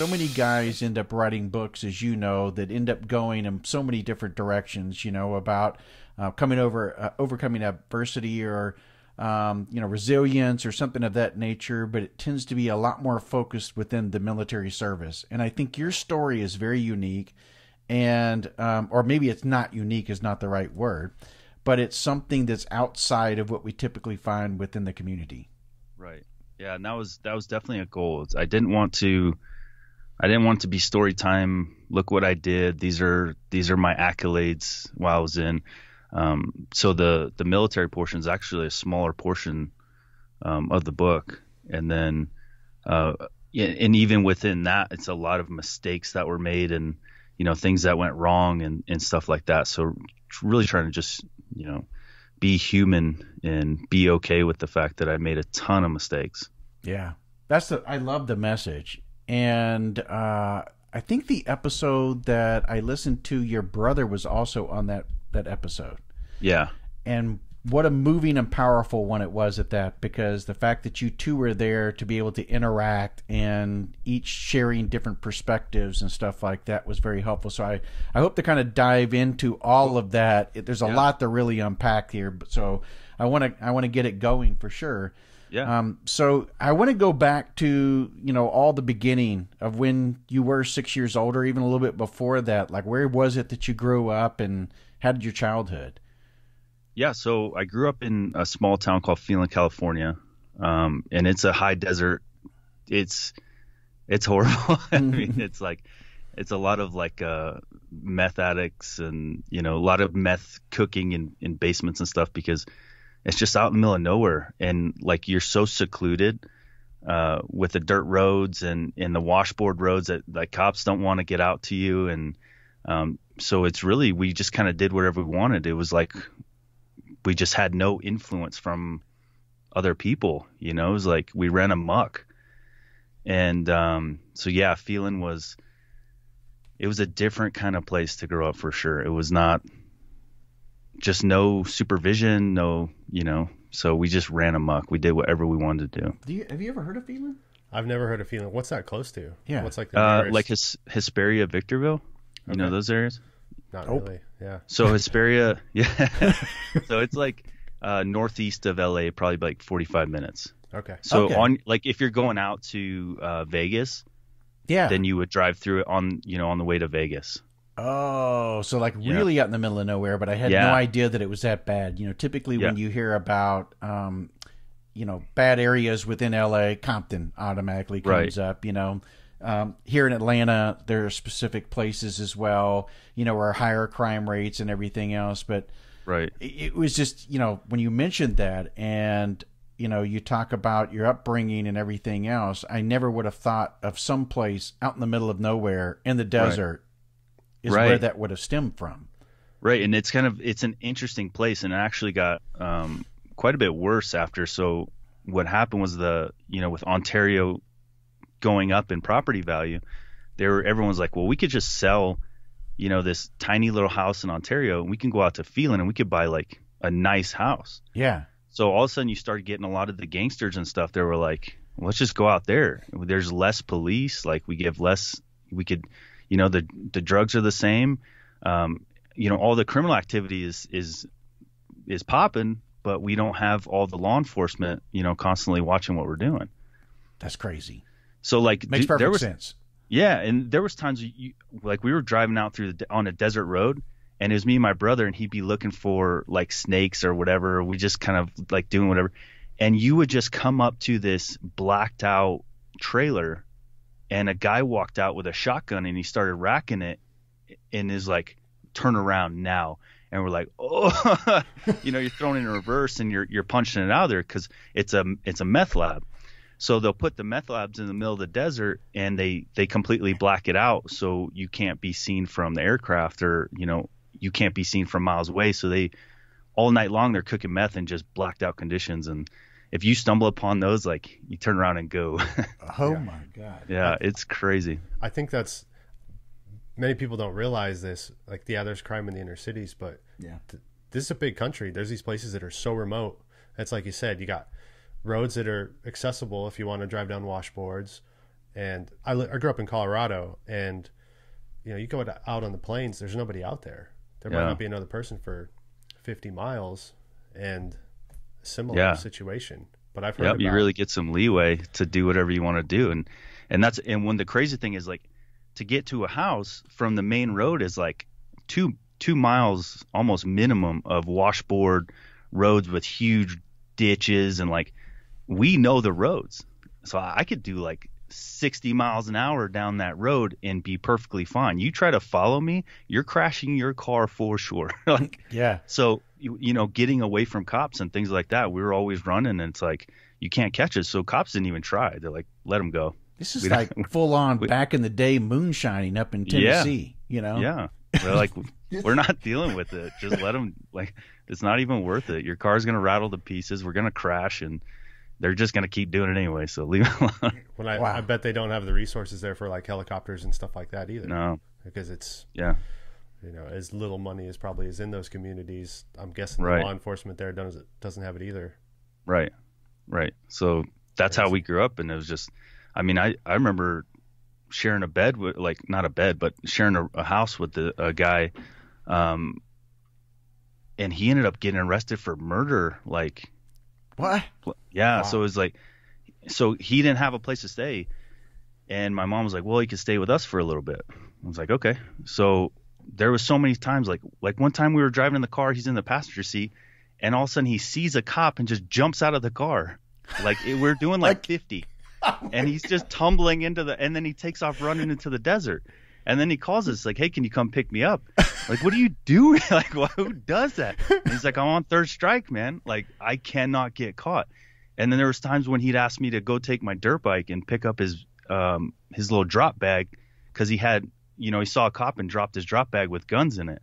So many guys end up writing books, as you know, that end up going in so many different directions, about overcoming adversity or, resilience or something of that nature, but it tends to be a lot more focused within the military service. And I think your story is very unique and, or maybe it's not unique is not the right word, but it's something that's outside of what we typically find within the community. Right. Yeah. And that was definitely a goal. I didn't want to be story time. Look what I did. These are my accolades while I was in. So the military portion is actually a smaller portion of the book, and then and even within that, it's a lot of mistakes that were made and things that went wrong and stuff like that. So really trying to just be human and be okay with the fact that I made a ton of mistakes. Yeah, I love the message. And I think the episode that I listened to, your brother was also on that episode. Yeah. And what a moving and powerful one it was at that, because the fact that you two were there to be able to interact and each sharing different perspectives and stuff like that was very helpful. So I hope to kind of dive into all of that. There's a lot to really unpack here, so I want to get it going for sure. Yeah. So I want to go back to, all the beginning of when you were 6 years old, or even a little bit before that. Like, where was it that you grew up and how did your childhood? Yeah. So I grew up in a small town called Phelan, California. And it's a high desert. It's horrible. I mean, it's a lot of meth addicts and, a lot of meth cooking in basements and stuff, because it's just out in the middle of nowhere, and you're so secluded with the dirt roads and the washboard roads that cops don't want to get out to you. And so it's really, we just kind of did whatever we wanted. It was like we just had no influence from other people. It was like we ran amok. And so yeah, Phelan was a different kind of place to grow up for sure. It was not just no supervision, so we just ran amok. We did whatever we wanted to do. Have you ever heard of Phelan? I've never heard of Phelan. What's that close to? Yeah. What's the Hesperia, Victorville? You know those areas? Not really. Yeah. So Hesperia, yeah. So it's northeast of LA, probably 45 minutes. Okay. So if you're going out to Vegas, then you would drive through it on the way to Vegas. Oh, so really out in the middle of nowhere, but I had no idea that it was that bad. Typically when you hear about, bad areas within LA, Compton automatically comes up, here in Atlanta, there are specific places as well, where higher crime rates and everything else. But it was just, when you mentioned that and, you talk about your upbringing and everything else, I never would have thought of some place out in the middle of nowhere in the desert. Is where that would have stemmed from. Right. And it's an interesting place, and it actually got quite a bit worse after. So what happened was with Ontario going up in property value, everyone was like, well, we could just sell, this tiny little house in Ontario, and we can go out to Phelan and we could buy a nice house. Yeah. So all of a sudden you started getting a lot of the gangsters and stuff. They were like, well, let's just go out there. There's less police. We give less, we could, the drugs are the same. All the criminal activity is popping, but we don't have all the law enforcement, constantly watching what we're doing. That's crazy. So makes perfect sense. Yeah. And there was times we were driving out on a desert road, and it was me and my brother, and he'd be looking for snakes or whatever. We just kind of doing whatever. And you would just come up to this blacked out trailer, and a guy walked out with a shotgun and he started racking it and is like, turn around now. And we're like, oh, you're throwing it in reverse and you're punching it out of there because it's a meth lab. So they'll put the meth labs in the middle of the desert, and they completely black it out. So you can't be seen from the aircraft, or, you can't be seen from miles away. So all night long, they're cooking meth in just blacked out conditions. And if you stumble upon those, you turn around and go. Oh my God. Yeah, it's crazy. I think many people don't realize this. There's crime in the inner cities, but this is a big country. There's these places that are so remote. It's like you said, you got roads that are accessible if you want to drive down washboards, And I grew up in Colorado, and you go out on the plains, there's nobody out there. There might not be another person for 50 miles, and a similar situation. But I've heard about, you really get some leeway to do whatever you want to do. And when the crazy thing is, like, to get to a house from the main road is like two miles almost minimum of washboard roads with huge ditches, and like, we know the roads. So I could do like 60 miles an hour down that road and be perfectly fine. You try to follow me, you're crashing your car for sure. Like, so getting away from cops and things like that, we were always running, and it's like, you can't catch us. So cops didn't even try. They're like, let them go. This is like full on back in the day moonshining up in Tennessee, Yeah. They're like, we're not dealing with it. Just let them, like, it's not even worth it. Your car's going to rattle to pieces. We're going to crash, and they're just going to keep doing it anyway. So leave it alone. I bet they don't have the resources there for like helicopters and stuff like that either. No. Because it's, as little money as probably is in those communities. I'm guessing the law enforcement there doesn't have it either. Right. So that's how we grew up. And it was just, I mean, I remember sharing a bed with, like, not a bed, but sharing a house with a guy. And he ended up getting arrested for murder. Like, what? Yeah. Wow. So it was like, so he didn't have a place to stay. And my mom was like, well, he could stay with us for a little bit. I was like, okay. So there was so many times, like one time we were driving in the car, he's in the passenger seat, and all of a sudden he sees a cop and just jumps out of the car. Like, we're doing like 50. And he's just tumbling and then he takes off running into the desert. And then he calls us like, hey, can you come pick me up? Like, what are you doing? Like, who does that? And he's like, I'm on third strike, man. Like, I cannot get caught. And then there was times when he'd ask me to go take my dirt bike and pick up his little drop bag, because he had, he saw a cop and dropped his drop bag with guns in it.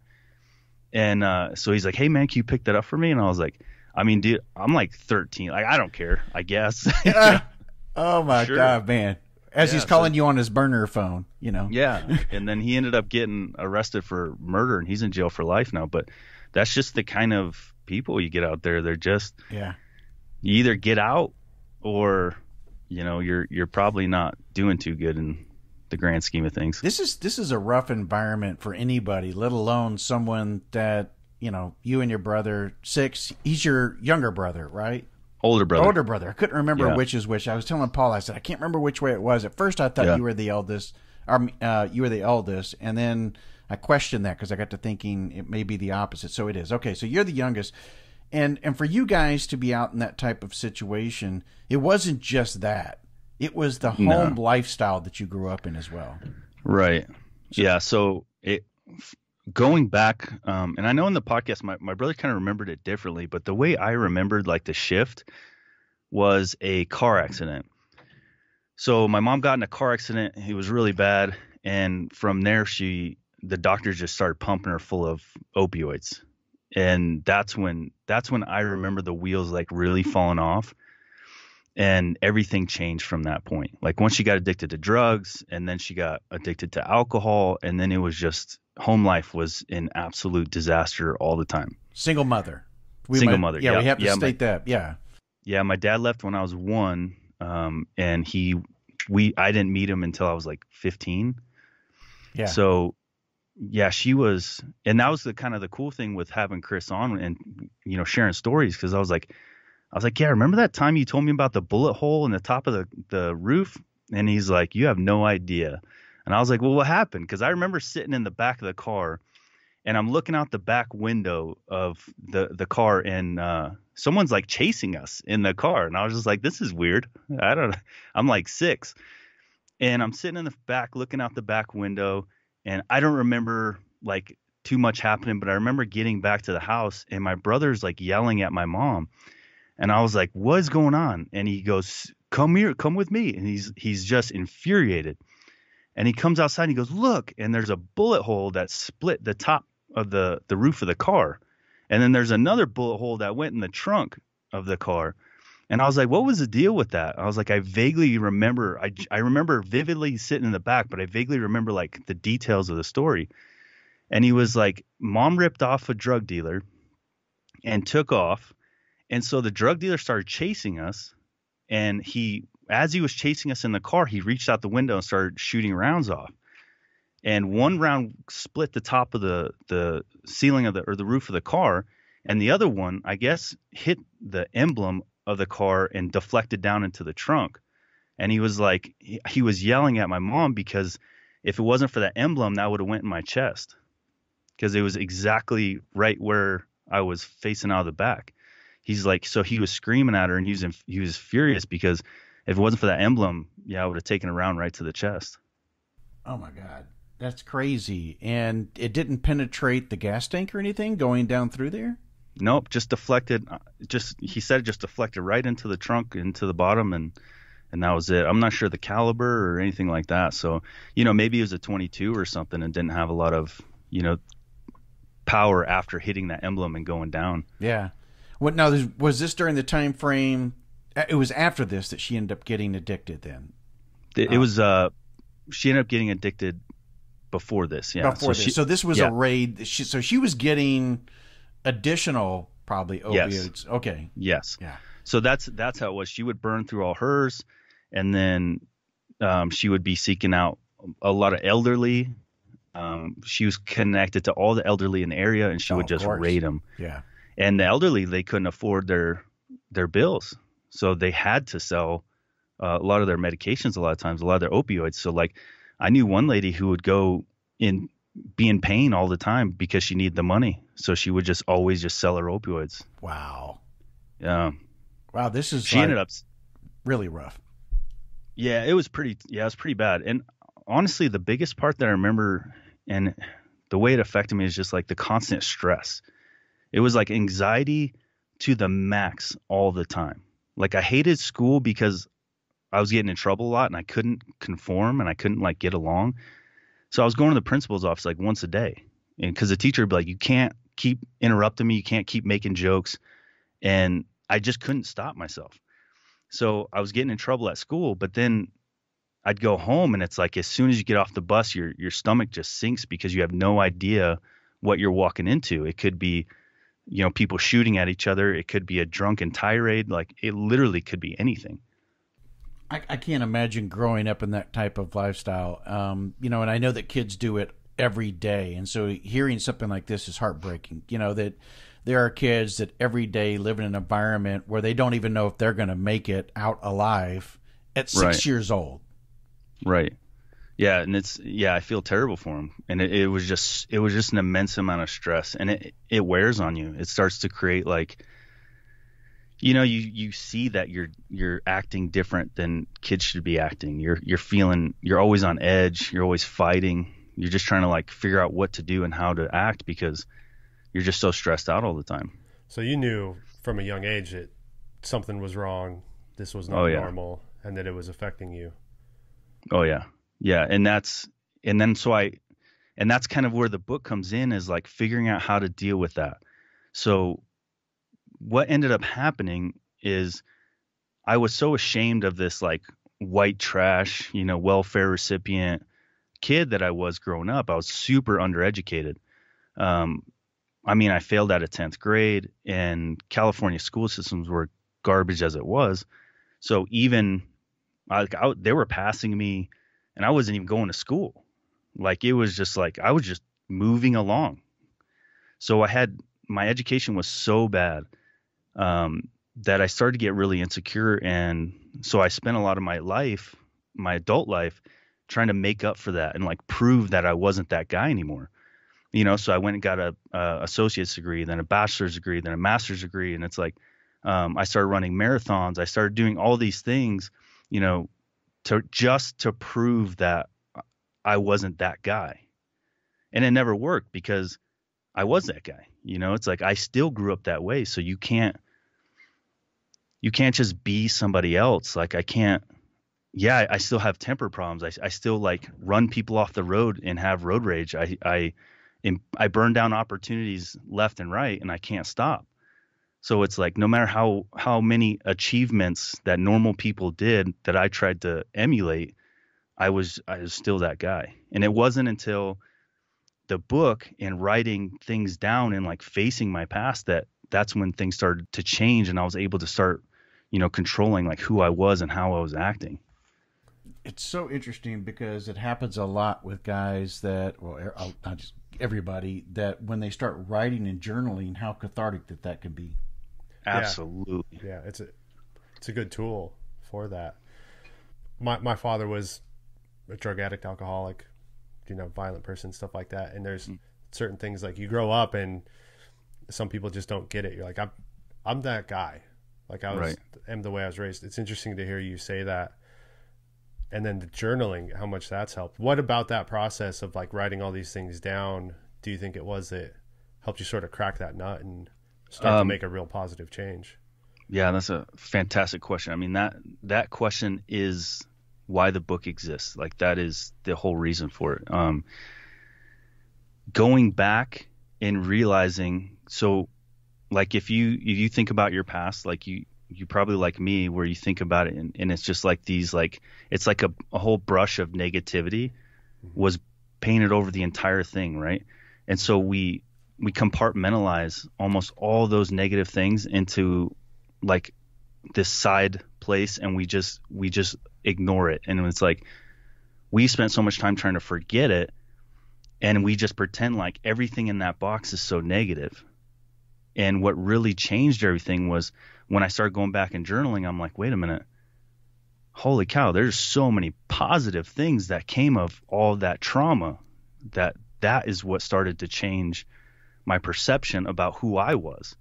And so he's like, hey, man, can you pick that up for me? And I was like, I mean, dude, I'm like 13. Like, I don't care, I guess. Oh, my God, man. As he's calling you on his burner phone, Yeah. And then he ended up getting arrested for murder, and he's in jail for life now. But that's just the kind of people you get out there. They're just, you either get out, or, you're probably not doing too good in the grand scheme of things. This is a rough environment for anybody, let alone someone that, you and your brother, 6, he's your younger brother, right? Older brother. I couldn't remember which is which. I was telling Paul, I said, I can't remember which way it was. At first, I thought you were the eldest, and then I questioned that because I got to thinking it may be the opposite. So it is. Okay, so you're the youngest. And for you guys to be out in that type of situation, it wasn't just that. It was the home lifestyle that you grew up in as well. Right. So going back, and I know in the podcast, my brother kind of remembered it differently, but the way I remembered, like, the shift was a car accident. So my mom got in a car accident. It was really bad. And from there, the doctors just started pumping her full of opioids. And that's when I remember the wheels, like, really falling off, and everything changed from that point. Like, once she got addicted to drugs, and then she got addicted to alcohol, and then it was just, home life was an absolute disaster all the time. Single mother. Mother. Yeah, we have to state that. Yeah. Yeah, my dad left when I was 1, and I didn't meet him until I was like 15. Yeah. So, yeah, she was, and that was the kind of the cool thing with having Chris on and, sharing stories, because I was like, yeah, remember that time you told me about the bullet hole in the top of the roof? And he's like, you have no idea. And I was like, well, what happened? Because I remember sitting in the back of the car, and I'm looking out the back window of the car, and someone's like chasing us in the car. And I was just like, this is weird. I'm like 6. And I'm sitting in the back looking out the back window, and I don't remember like too much happening, but I remember getting back to the house, and my brother's like yelling at my mom. And I was like, what is going on? And he goes, come here, come with me. And he's just infuriated. And he comes outside and he goes, look, and there's a bullet hole that split the top of the roof of the car. And then there's another bullet hole that went in the trunk of the car. And I was like, what was the deal with that? I was like, I vaguely remember, I remember vividly sitting in the back, but I vaguely remember like the details of the story. And he was like, Mom ripped off a drug dealer and took off. And so the drug dealer started chasing us, and he as he was chasing us in the car, he reached out the window and started shooting rounds off. And one round split the top of the ceiling of the roof of the car, and the other one, I guess, hit the emblem of the car and deflected down into the trunk. And he was like, he was yelling at my mom because if it wasn't for that emblem, that would have went in my chest, because it was exactly right where I was facing out of the back. He's like, so he was screaming at her, and he was furious because if it wasn't for that emblem, I would have taken a round right to the chest. Oh my God. That's crazy. And it didn't penetrate the gas tank or anything going down through there? Nope, just deflected. He said it just deflected right into the trunk, into the bottom, and that was it. I'm not sure the caliber or anything like that. So, maybe it was a 22 or something and didn't have a lot of, power after hitting that emblem and going down. Yeah. Was this during the time frame? It was after this that she ended up getting addicted then? It was, she ended up getting addicted before this, yeah. Before this. So this was a raid. So she was getting additional, probably, opioids. Yes. Okay. Yes. Yeah. So that's how it was. She would burn through all hers, and then she would be seeking out a lot of elderly. She was connected to all the elderly in the area, and she would just raid them. Yeah. And the elderly, they couldn't afford their bills, so they had to sell a lot of their medications. A lot of times, a lot of their opioids. So like, I knew one lady who would be in pain all the time because she needed the money. So she would always sell her opioids. Wow. Yeah. Wow. She ended up really rough. Yeah, it was pretty bad. And honestly, the biggest part that I remember and the way it affected me is just like the constant stress. It was like anxiety to the max all the time. Like, I hated school because I was getting in trouble a lot and I couldn't conform and I couldn't like get along. So I was going to the principal's office like once a day, and because the teacher would be like, you can't keep interrupting me. You can't keep making jokes. And I just couldn't stop myself. So I was getting in trouble at school, but then I'd go home and it's like, as soon as you get off the bus, your stomach just sinks because you have no idea what you're walking into. It could be, people shooting at each other. It could be a drunken tirade. Like, it literally could be anything. I can't imagine growing up in that type of lifestyle. And I know that kids do it every day. And so hearing something like this is heartbreaking, that there are kids that every day live in an environment where they don't even know if they're going to make it out alive at 6 years old. Right. Yeah. And I feel terrible for them. And it was just an immense amount of stress, and it wears on you. It starts to create like, you see that you're acting different than kids should be acting. You're always on edge. You're always fighting. You're just trying to like figure out what to do and how to act because you're just so stressed out all the time. So you knew from a young age that something was wrong. This was not normal, and that it was affecting you. Oh yeah. Yeah. And that's kind of where the book comes in, is like figuring out how to deal with that. So what ended up happening is I was so ashamed of this like white trash, welfare recipient kid that I was growing up. I was super undereducated. I failed out of 10th grade, and California school systems were garbage as it was. So even they were passing me, and I wasn't even going to school. Like, it was just like I was just moving along. So my education was so bad that I started to get really insecure. And so I spent a lot of my life, my adult life, trying to make up for that and like prove that I wasn't that guy anymore. So I went and got a associate's degree, then a bachelor's degree, then a master's degree. And it's like, I started running marathons. I started doing all these things, to prove that I wasn't that guy. And it never worked because I was that guy. It's like, I still grew up that way. So you can't just be somebody else. Like, I can't, I still have temper problems. I still like run people off the road and have road rage. I burn down opportunities left and right, and I can't stop. So it's like, no matter how many achievements that normal people did that I tried to emulate, I was still that guy. And it wasn't until the book and writing things down and like facing my past that's when things started to change, and I was able to start controlling like who I was and how I was acting. It's so interesting because it happens a lot with guys that, not just everybody, that when they start writing and journaling, how cathartic that can be. Absolutely. Yeah, it's a good tool for that. My father was a drug addict, alcoholic, violent person, stuff like that. And there's certain things like you grow up and some people just don't get it. You're like, I'm that guy. Like am the way I was raised. It's interesting to hear you say that. And then the journaling, how much that's helped. What about that process of like writing all these things down do you think it was that helped you sort of crack that nut and start to make a real positive change? Yeah, that's a fantastic question. I mean, that question is why the book exists. Like, that is the whole reason for it. Going back and realizing, so like if you think about your past, like you probably like me, where you think about it and it's just like these, like, it's like a whole brush of negativity was painted over the entire thing, right? And so we compartmentalize almost all those negative things into like this side place, and we just ignore it. And it's like we spent so much time trying to forget it, and we just pretend like everything in that box is so negative. And what really changed everything was when I started going back and journaling. I'm like, wait a minute, holy cow, there's so many positive things that came of all that trauma. That is what started to change my perception about who I was.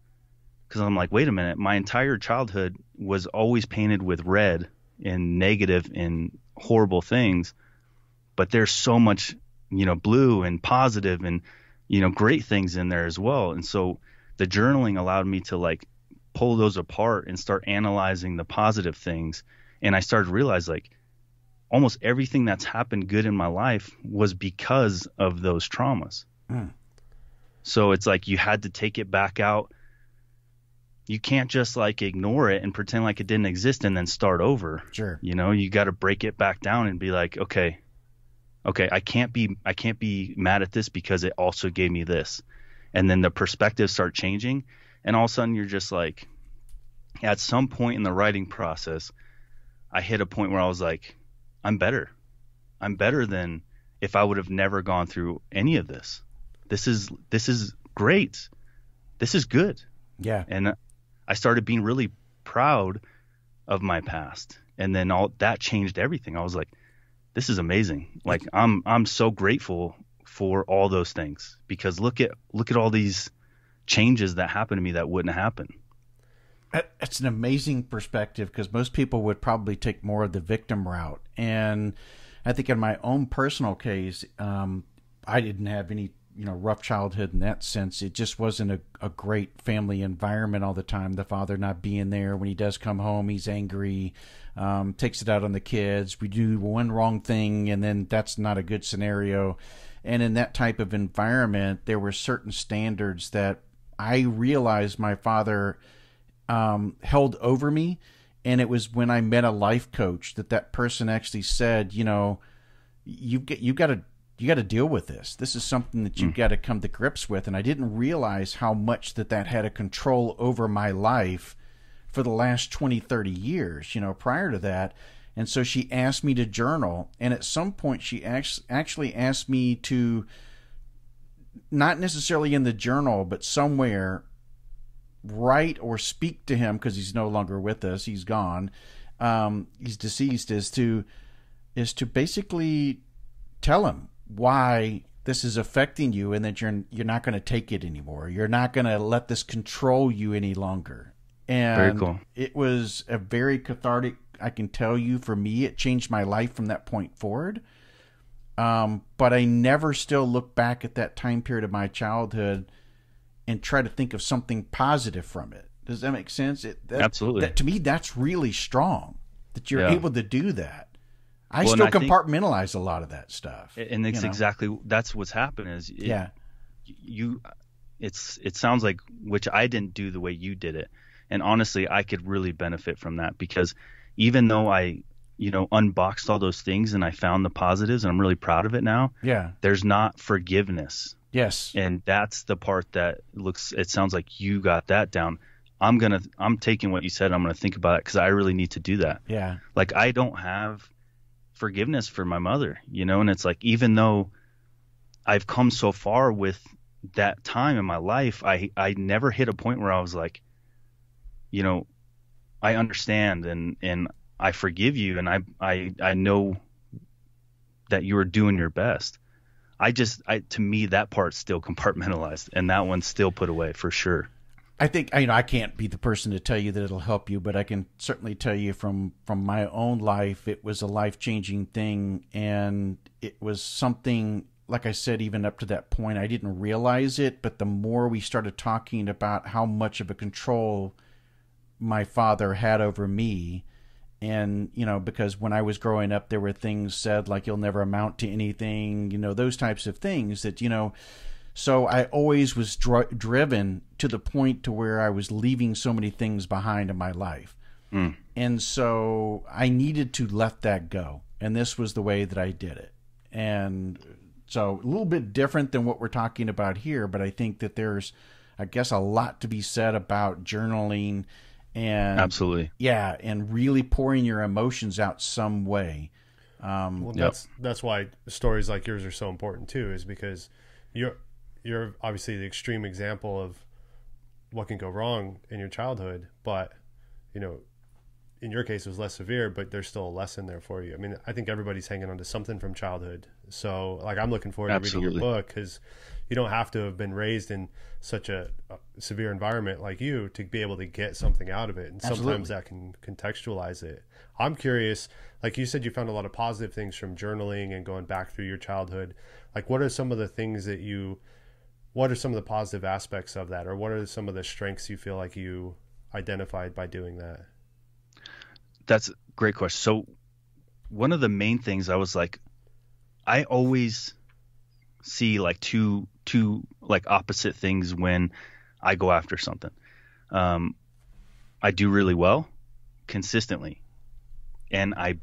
Because I'm like, wait a minute, my entire childhood was always painted with red and negative and horrible things, but there's so much, blue and positive and, great things in there as well. And so the journaling allowed me to like pull those apart and start analyzing the positive things. And I started to realize like almost everything that's happened good in my life was because of those traumas. So it's like you had to take it back out. You can't just like ignore it and pretend like it didn't exist and then start over. Sure. You got to break it back down and be like, okay, I can't be mad at this because it also gave me this. And then the perspectives start changing, and all of a sudden you're just like, at some point in the writing process, I hit a point where I was like, I'm better than if I would have never gone through any of this. This is great. This is good. Yeah. And I started being really proud of my past, and then all that changed everything. I was like, this is amazing. Like I'm so grateful for all those things, because look at all these changes that happened to me that wouldn't happen. It's an amazing perspective, because most people would probably take more of the victim route. And I think in my own personal case, I didn't have any rough childhood in that sense. It just wasn't a great family environment all the time. The father not being there. When he does come home, he's angry, takes it out on the kids. We do one wrong thing, and then that's not a good scenario. And in that type of environment, there were certain standards that I realized my father held over me. And it was when I met a life coach that person actually said, you got to deal with this. This is something that you've got to come to grips with. And I didn't realize how much that had a control over my life for the last 20, 30 years, prior to that. And so she asked me to journal. And at some point she actually asked me to, not necessarily in the journal, but somewhere, write or speak to him, because he's no longer with us. He's gone. He's deceased, is to basically tell him why this is affecting you, and that you're not going to take it anymore. You're not going to let this control you any longer. And very cool. It was a very cathartic, I can tell you, for me, it changed my life from that point forward. But I never still look back at that time period of my childhood and try to think of something positive from it. Does that make sense? Absolutely. To me, that's really strong, that you're able to do that. I still compartmentalize a lot of that stuff. And it's exactly, that's what's happened is it sounds like, which I didn't do the way you did it. And honestly, I could really benefit from that, because even though I, unboxed all those things and I found the positives, and I'm really proud of it now. Yeah. There's not forgiveness. Yes. And that's the part that it sounds like you got that down. I'm taking what you said. I'm going to think about it because I really need to do that. Yeah. Like, I don't have forgiveness for my mother, and it's like, even though I've come so far with that time in my life, I never hit a point where I was like, I understand and I forgive you, and I know that you are doing your best. To me, that part's still compartmentalized, and that one's still put away for sure. I think, I can't be the person to tell you that it'll help you, but I can certainly tell you from my own life, it was a life-changing thing, and it was something, like I said, even up to that point, I didn't realize it, but the more we started talking about how much of a control my father had over me, and, because when I was growing up, there were things said like, you'll never amount to anything, those types of things that, so I always was driven to the point to where I was leaving so many things behind in my life. And so I needed to let that go. And this was the way that I did it. And so a little bit different than what we're talking about here, but I think that there's, I guess, a lot to be said about journaling and absolutely. Yeah. And really pouring your emotions out some way. That's why stories like yours are so important too, is because you're obviously the extreme example of what can go wrong in your childhood, but in your case it was less severe, but there's still a lesson there for you. I mean, I think everybody's hanging on to something from childhood. So like, I'm looking forward to reading your book, because you don't have to have been raised in such a severe environment like you to be able to get something out of it. And sometimes that can contextualize it. I'm curious, like you said, you found a lot of positive things from journaling and going back through your childhood. Like, what are some of the things what are some of the positive aspects of that? Or what are some of the strengths you feel like you identified by doing that? That's a great question. So one of the main things I was like, I always see like two like opposite things when I go after something. I do really well consistently, and I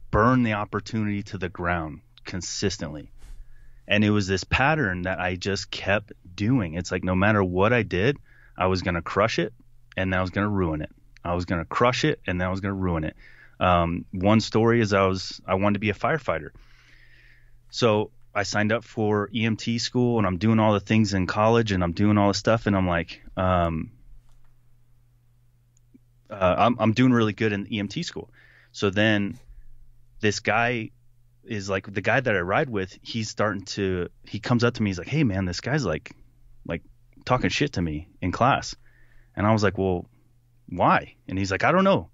burn the opportunity to the ground consistently. And it was this pattern that I just kept doing. It's like, no matter what I did, I was going to crush it, and then I was going to ruin it. I was going to crush it, and then I was going to ruin it. One story is I wanted to be a firefighter. So I signed up for EMT school, and I'm doing all the things in college, and I'm doing all this stuff. And I'm like, I'm doing really good in EMT school. So then this guy is like, the guy that I ride with, he comes up to me. He's like, hey man, this guy's like talking shit to me in class. And I was like, well, why? And he's like, I don't know.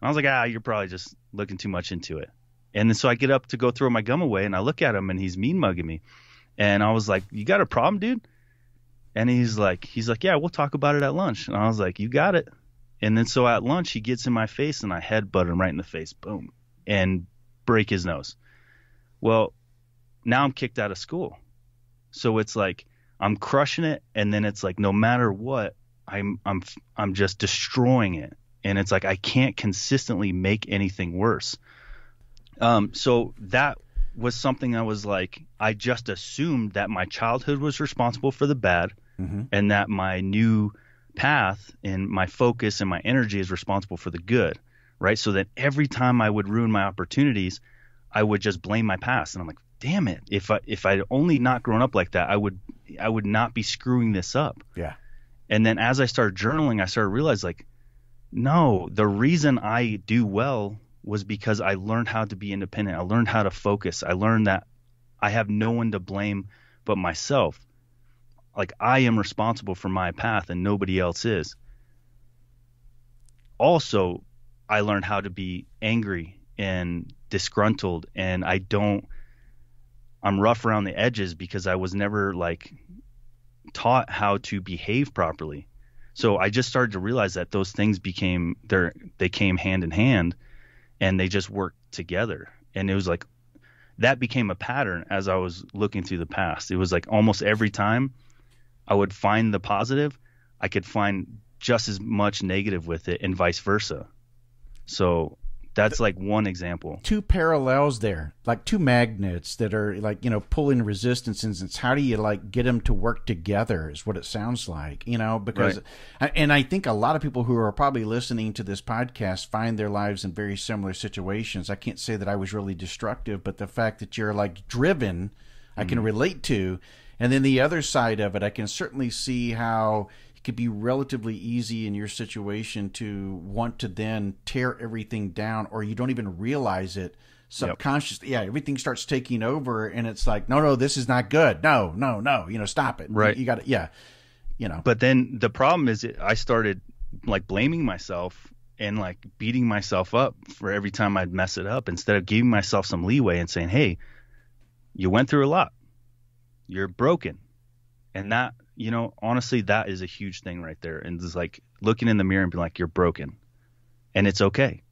And I was like, you're probably just looking too much into it. And then so I get up to go throw my gum away, and I look at him, and he's mean mugging me. And I was like, you got a problem, dude? And he's like, yeah, we'll talk about it at lunch. And I was like, you got it. And then so at lunch, he gets in my face, and I headbutt him right in the face, boom, and break his nose. Well, now I'm kicked out of school. So it's like, I'm crushing it. And then it's like, no matter what, I'm just destroying it. And it's like, I can't consistently make anything worse. So that was something I was like, I just assumed that my childhood was responsible for the bad, and that my new path and my focus and my energy is responsible for the good. Right. So that every time I would ruin my opportunities, I would just blame my past. And I'm like, damn it. If I'd only not grown up like that, I would not be screwing this up. Yeah. And then as I started journaling, I started to realize, like, no, the reason I do well was because I learned how to be independent. I learned how to focus. I learned that I have no one to blame but myself. Like, I am responsible for my path and nobody else is. Also, I learned how to be angry and disgruntled, and I'm rough around the edges because I was never like taught how to behave properly. So I just started to realize that those things they came hand in hand, and they just worked together. And it was like, that became a pattern as I was looking through the past. It was like almost every time I would find the positive, I could find just as much negative with it, and vice versa. So That's like one example. Two parallels there, like two magnets that are like, pulling resistance. And how do you like get them to work together is what it sounds like, because, and I think a lot of people who are probably listening to this podcast find their lives in very similar situations. I can't say that I was really destructive, but the fact that you're like driven, I can relate to. And then the other side of it, I can certainly see how could be relatively easy in your situation to want to then tear everything down, or you don't even realize it subconsciously. Yep. Yeah, everything starts taking over, and it's like, no, this is not good. No, stop it. Right. You got to, But then the problem is I started like blaming myself and like beating myself up for every time I'd mess it up, instead of giving myself some leeway and saying, hey, you went through a lot. You're broken. And that, honestly, that is a huge thing right there. And it's like looking in the mirror and being like, you're broken. And it's okay.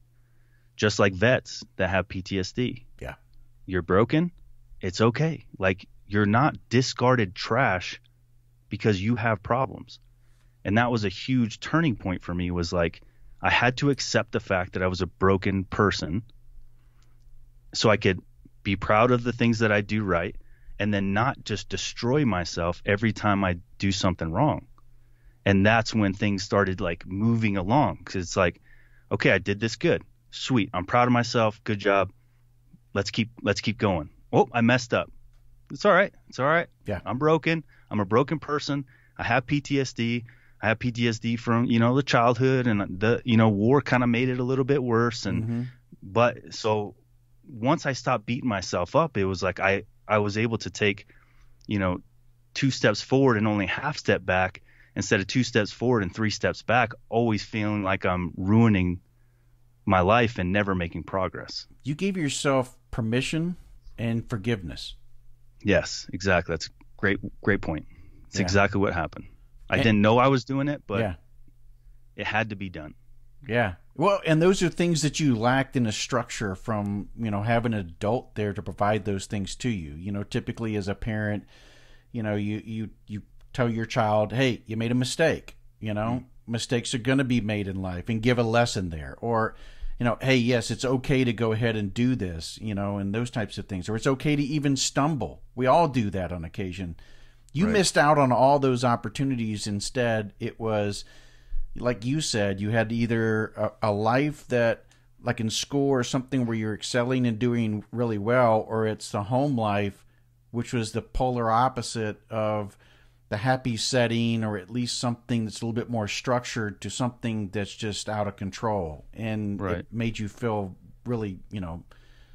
Just like vets that have PTSD. Yeah. You're broken. It's okay. Like, you're not discarded trash because you have problems. And that was a huge turning point for me, was like, I had to accept the fact that I was a broken person so I could be proud of the things that I do right, and then not just destroy myself every time I do something wrong. And that's when things started like moving along, because it's like, okay, I did this good. Sweet. I'm proud of myself. Good job. Let's keep going. Oh, I messed up. It's all right. It's all right. Yeah. I'm broken. I'm a broken person. I have PTSD. I have PTSD from, the childhood, and the, war kind of made it a little bit worse. And, but so once I stopped beating myself up, it was like, I was able to take, 2 steps forward and only half step back, instead of 2 steps forward and 3 steps back, always feeling like I'm ruining my life and never making progress. You gave yourself permission and forgiveness. Yes, exactly. That's a great point. It's exactly what happened. I didn't know I was doing it, but it had to be done. Yeah. Well, and those are things that you lacked in a structure from, having an adult there to provide those things to you. Typically as a parent, you tell your child, hey, you made a mistake, mistakes are going to be made in life, and give a lesson there. Or, hey, yes, it's okay to go ahead and do this, and those types of things. Or it's okay to even stumble. We all do that on occasion. You missed out on all those opportunities. Instead, it was, like you said, you had either a life that, like in school or something, where you're excelling and doing really well, or it's the home life, which was the polar opposite of the happy setting, or at least something that's a little bit more structured, to something that's just out of control. And it made you feel really,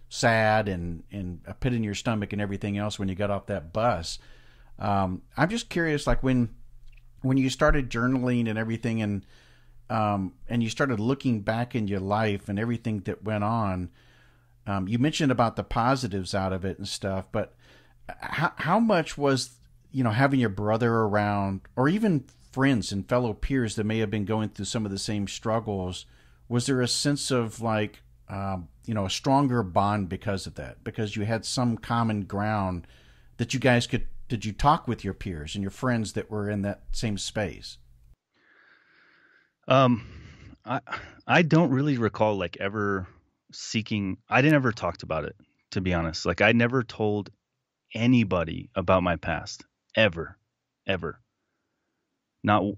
sad and a pit in your stomach and everything else when you got off that bus. I'm just curious, like when you started journaling and everything, and you started looking back in your life and everything that went on, you mentioned about the positives out of it and stuff, but how much was, having your brother around, or even friends and fellow peers that may have been going through some of the same struggles, was there a sense of like, a stronger bond because of that? Because you had some common ground that you guys could. Did you talk with your peers and your friends that were in that same space? I don't really recall like ever seeking. I didn't ever talked about it, to be honest. Like, I never told anybody about my past, ever. Not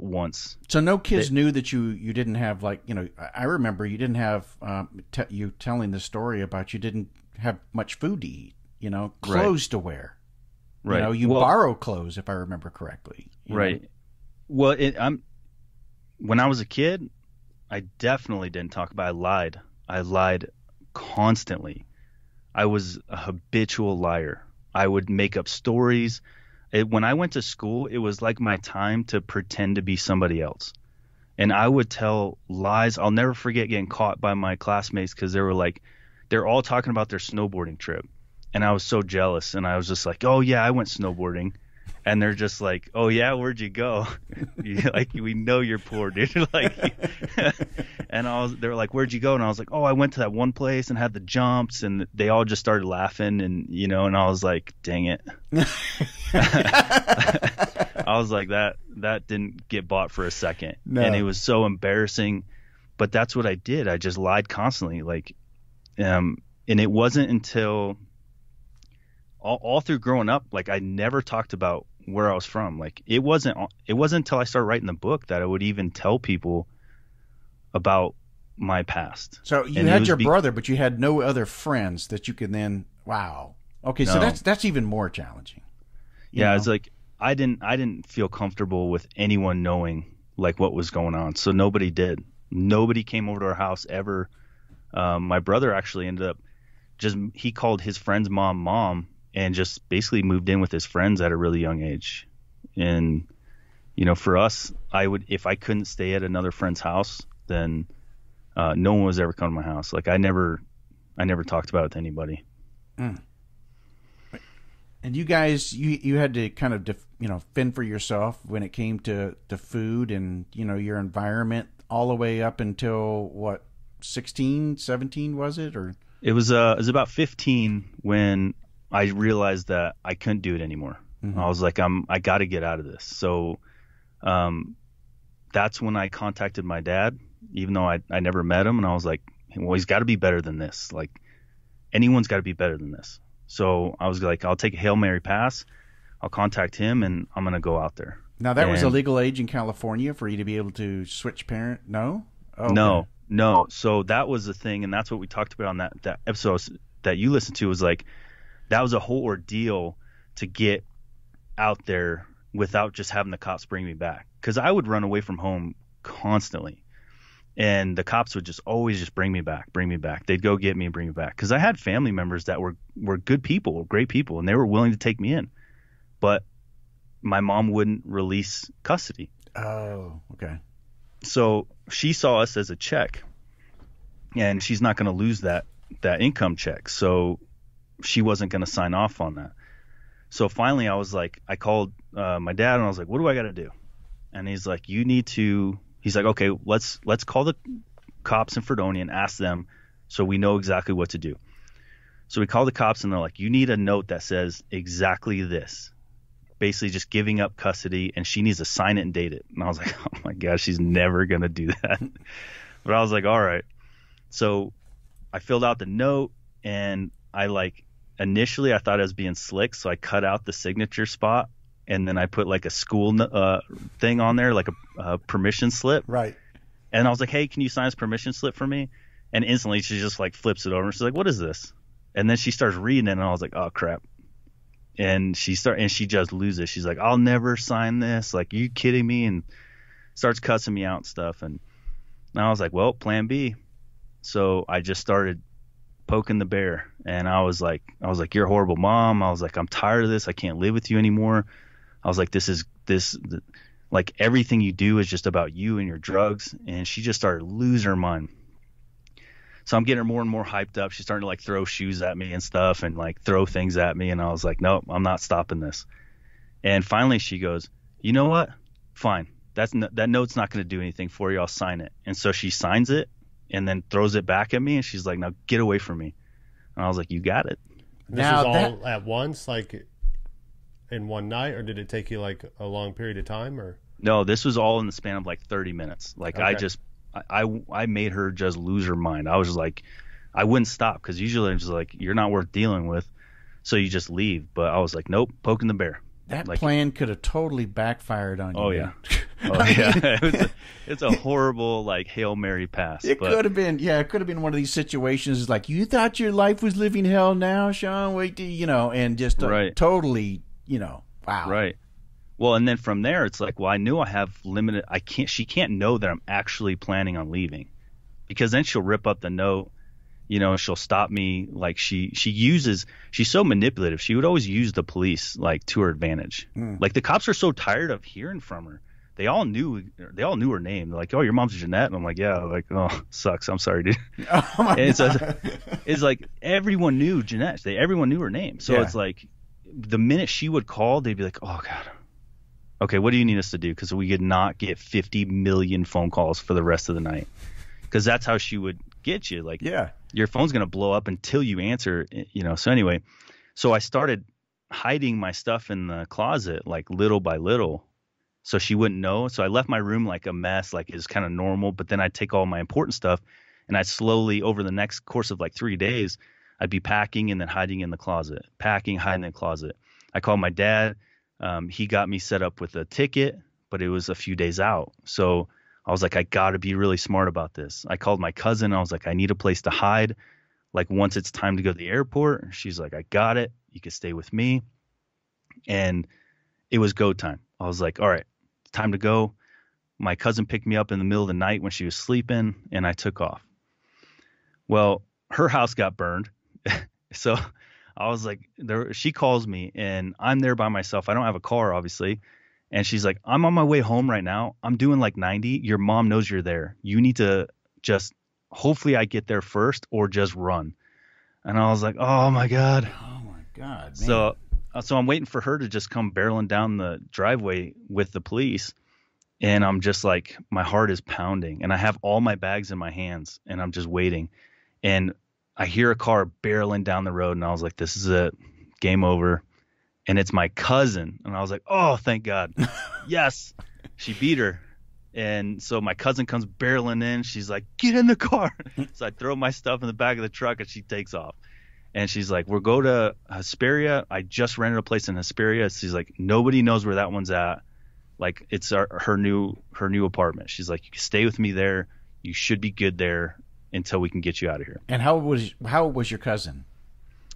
once. So no kids knew that you didn't have, like, I remember you didn't have you telling the story about you didn't have much food to eat, clothes to wear. Right. You borrow clothes, if I remember correctly. Right. Know? Well, when I was a kid, I definitely didn't talk about it. I lied constantly. I was a habitual liar. I would make up stories. When I went to school, it was like my time to pretend to be somebody else. And I would tell lies. I'll never forget getting caught by my classmates, because they're all talking about their snowboarding trip. And I was so jealous, and I was just like, oh yeah, I went snowboarding. And they're just like, oh yeah, where'd you go? Like, we know you're poor, dude. Like, and they were like, where'd you go? And I was like, oh, I went to that one place and had the jumps, and they all just started laughing, and and I was like, dang it. I was like, that didn't get bought for a second. No. And it was so embarrassing. but that's what I did. I just lied constantly. And it wasn't until all through growing up, I never talked about where I was from. It wasn't until I started writing the book that I would even tell people about my past. So you had your brother, but you had no other friends that you could then, wow. Okay. So that's even more challenging. Yeah. It's I didn't feel comfortable with anyone knowing what was going on. So nobody did. Nobody came over to our house ever. My brother actually ended up he called his friend's mom, and just basically moved in with his friends at a really young age. And, for us, if I couldn't stay at another friend's house, then no one was ever coming to my house. I never talked about it to anybody. Mm. And you guys, you had to kind of, fend for yourself when it came to food and, your environment all the way up until what, 16, 17 was it? Or it was about 15 when I realized that I couldn't do it anymore. Mm-hmm. I was like, I got to get out of this. So that's when I contacted my dad, even though I never met him. And I was like, well, he's got to be better than this. Anyone's got to be better than this. So I was like, I'll take a Hail Mary pass. I'll contact him, and I'm going to go out there. Now, that was a legal age in California for you to be able to switch parent? No? Oh, okay. No. So that was the thing, and that's what we talked about on that episode that you listened to, was that was a whole ordeal to get out there without just having the cops bring me back. Because I would run away from home constantly. And the cops would just always just bring me back. They'd go get me and bring me back. Because I had family members that were good people, great people, and they were willing to take me in. But my mom wouldn't release custody. Oh, okay. So she saw us as a check, and she's not going to lose that income check. So she wasn't going to sign off on that. So finally I called my dad, and I was like, what do I got to do? And he's like, he's like, okay, let's call the cops in Fredonia and ask them so we know exactly what to do. So we call the cops, and they're like, you need a note that says exactly this. Basically just giving up custody, and she needs to sign it and date it. And I was like, oh my gosh, she's never going to do that. But I was like, all right. So I filled out the note, and initially I thought I was being slick. So I cut out the signature spot, and then I put a school thing on there, a permission slip. Right. And I was like, hey, can you sign this permission slip for me? And instantly she just flips it over. She's like, what is this? And then she starts reading it, and I was like, oh crap. And she just loses. She's like, I'll never sign this. Are you kidding me? And starts cussing me out and stuff. And I was like, well, plan B. So I just started poking the bear. And I was like, you're a horrible mom. I was like, I'm tired of this. I can't live with you anymore. I was like, everything you do is just about you and your drugs. And she just started losing her mind. So I'm getting her more and more hyped up. She's starting to throw shoes at me and stuff, and throw things at me. And I was like, nope, I'm not stopping this. And finally she goes, you know what? Fine. That note's not going to do anything for you. I'll sign it. And so she signs it and then throws it back at me. And she's like, now get away from me. And I was like, you got it. This was all at once, in one night, or did it take you a long period of time? Or no, this was all in the span of 30 minutes. Okay. I made her just lose her mind. I was I wouldn't stop, because usually I'm just you're not worth dealing with, so you just leave. But I was like, nope, poking the bear. That plan could have totally backfired on you. Oh yeah, it's a horrible Hail Mary pass. It could have been, it could have been one of these situations you thought your life was living hell now, Sean. Wait till and just totally, wow. Right. Well, and then from there, it's I knew I have limited. She can't know that I'm actually planning on leaving, because then she'll rip up the note. She'll stop me. She's so manipulative. She would always use the police to her advantage. The cops are so tired of hearing from her. They all knew her name. They're like, oh, your mom's Jeanette. And I'm like, yeah. Oh, sucks. I'm sorry, dude. Oh my God. It's everyone knew Jeanette. Everyone knew her name. So it's the minute she would call, they'd be like, oh God. Okay, what do you need us to do? Because we could not get 50 million phone calls for the rest of the night. Because that's how she would get you. Your phone's going to blow up until you answer, So anyway, I started hiding my stuff in the closet, little by little. so she wouldn't know. So I left my room like a mess, like it's kind of normal. But then I'd take all my important stuff, and I'd slowly, over the next course of like 3 days, I'd be packing and then hiding in the closet, packing, hiding in the closet. I called my dad. He got me set up with a ticket, but it was a few days out. So I was like, I got to be really smart about this. I called my cousin. I was like, I need a place to hide. Like once it's time to go to the airport, she's like, I got it. You can stay with me. And it was go time. I was like, all right, time to go. My cousin picked me up in the middle of the night when she was sleeping, and I took off. Well, her house got burned. So I was like, she calls me, and I'm there by myself. I don't have a car, obviously. And she's like, I'm on my way home right now. I'm doing like 90. Your mom knows you're there. You need to just, hopefully I get there first or just run. And I was like, oh my God. Oh my God. Man. So I'm waiting for her to just come barreling down the driveway with the police. And I'm just like, my heart is pounding, and I have all my bags in my hands, and I'm just waiting. And I hear a car barreling down the road, and I was like, this is it. Game over. And it's my cousin. And I was like, oh, thank God. Yes. She beat her. And so my cousin comes barreling in. She's like, get in the car. So I throw my stuff in the back of the truck, and she takes off. And she's like, we'll go to Hesperia. I just rented a place in Hesperia. She's like, nobody knows where that one's at. Like, it's her new apartment. She's like, you can stay with me there. You should be good there until we can get you out of here. And how old was your cousin?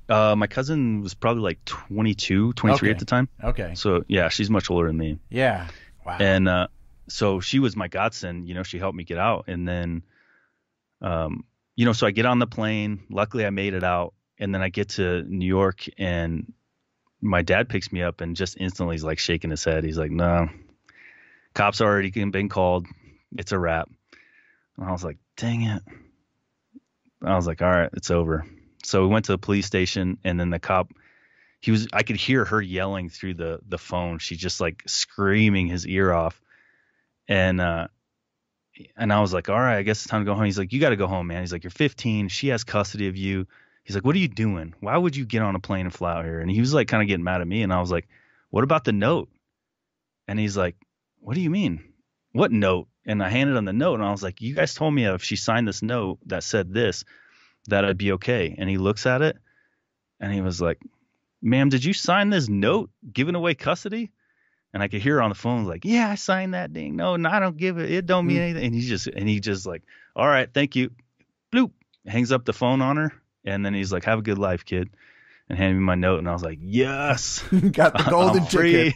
My cousin was probably like 22, 23 at the time. Okay. So yeah, she's much older than me. Yeah. Wow. And so she was my godsend. She helped me get out. And then, so I get on the plane. Luckily, I made it out. And then I get to New York, and my dad picks me up, and just instantly he's like shaking his head. He's like, no, cops already been called. It's a wrap. And I was like, dang it. I was like, all right, it's over. So we went to the police station, and then the cop, I could hear her yelling through the phone. She just like screaming his ear off. And I was like, all right, I guess it's time to go home. He's like, you got to go home, man. He's like, you're 15. She has custody of you. He's like, what are you doing? Why would you get on a plane and fly out here? And he was like kind of getting mad at me. And I was like, what about the note? And he's like, what do you mean? What note? And I handed him the note, and I was like, you guys told me if she signed this note that said this, that I'd be okay. And he looks at it, and he was like, ma'am, did you sign this note giving away custody? And I could hear her on the phone like, yeah, I signed that thing. No, I don't give it. It don't mean anything. And he just like, all right, thank you. Bloop. Hangs up the phone on her. And then he's like, have a good life, kid. And handed me my note. And I was like, yes. Got the golden ticket.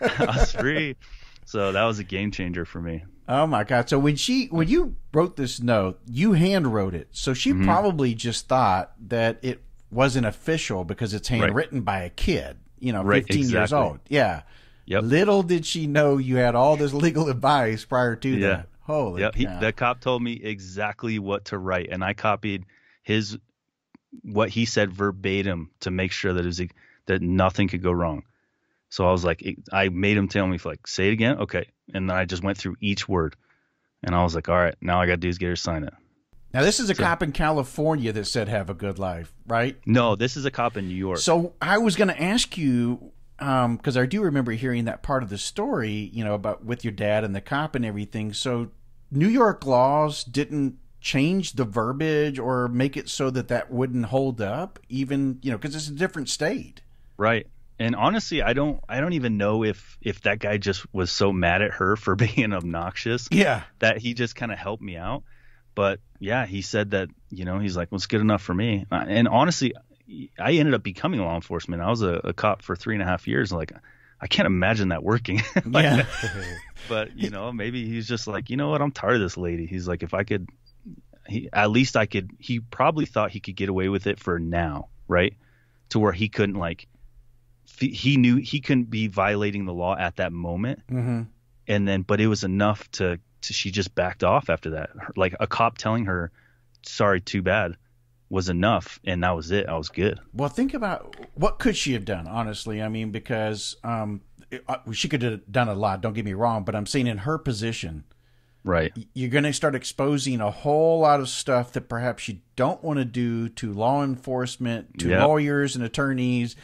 I was free. So that was a game changer for me. Oh my God. So when you wrote this note, you hand wrote it. So she probably just thought that it wasn't official because it's handwritten by a kid, 15 years old. Yeah. Yep. Little did she know you had all this legal advice prior to that. Holy cow. The cop told me exactly what to write, and I copied what he said verbatim to make sure that that nothing could go wrong. So I was like, I made him tell me, like, say it again. Okay. And then I just went through each word, and I was like, all right, now I got to do is get her to sign it. Now, this is a cop in California that said have a good life, right? No, this is a cop in New York. So I was going to ask you, because I do remember hearing that part of the story, about with your dad and the cop and everything. So New York laws didn't change the verbiage or make it so that wouldn't hold up, even, because it's a different state. Right. And honestly, I don't even know if that guy just was so mad at her for being obnoxious. Yeah. That he just kind of helped me out. But yeah, he said that, he's like, well, it's good enough for me. And honestly, I ended up becoming law enforcement. I was a cop for 3.5 years. Like, I can't imagine that working. Yeah. But, maybe he's just like, you know what? I'm tired of this lady. He's like, if I could, he probably thought he could get away with it for now. Right. To where he couldn't he knew he couldn't be violating the law at that moment. Mm-hmm. And then, but it was enough she just backed off after that. Like a cop telling her, sorry, too bad, was enough. And that was it. I was good. Well, think about what could she have done, honestly. I mean, because she could have done a lot, don't get me wrong, but I'm saying in her position, right, you're going to start exposing a whole lot of stuff that perhaps you don't want to do to law enforcement, to lawyers and attorneys.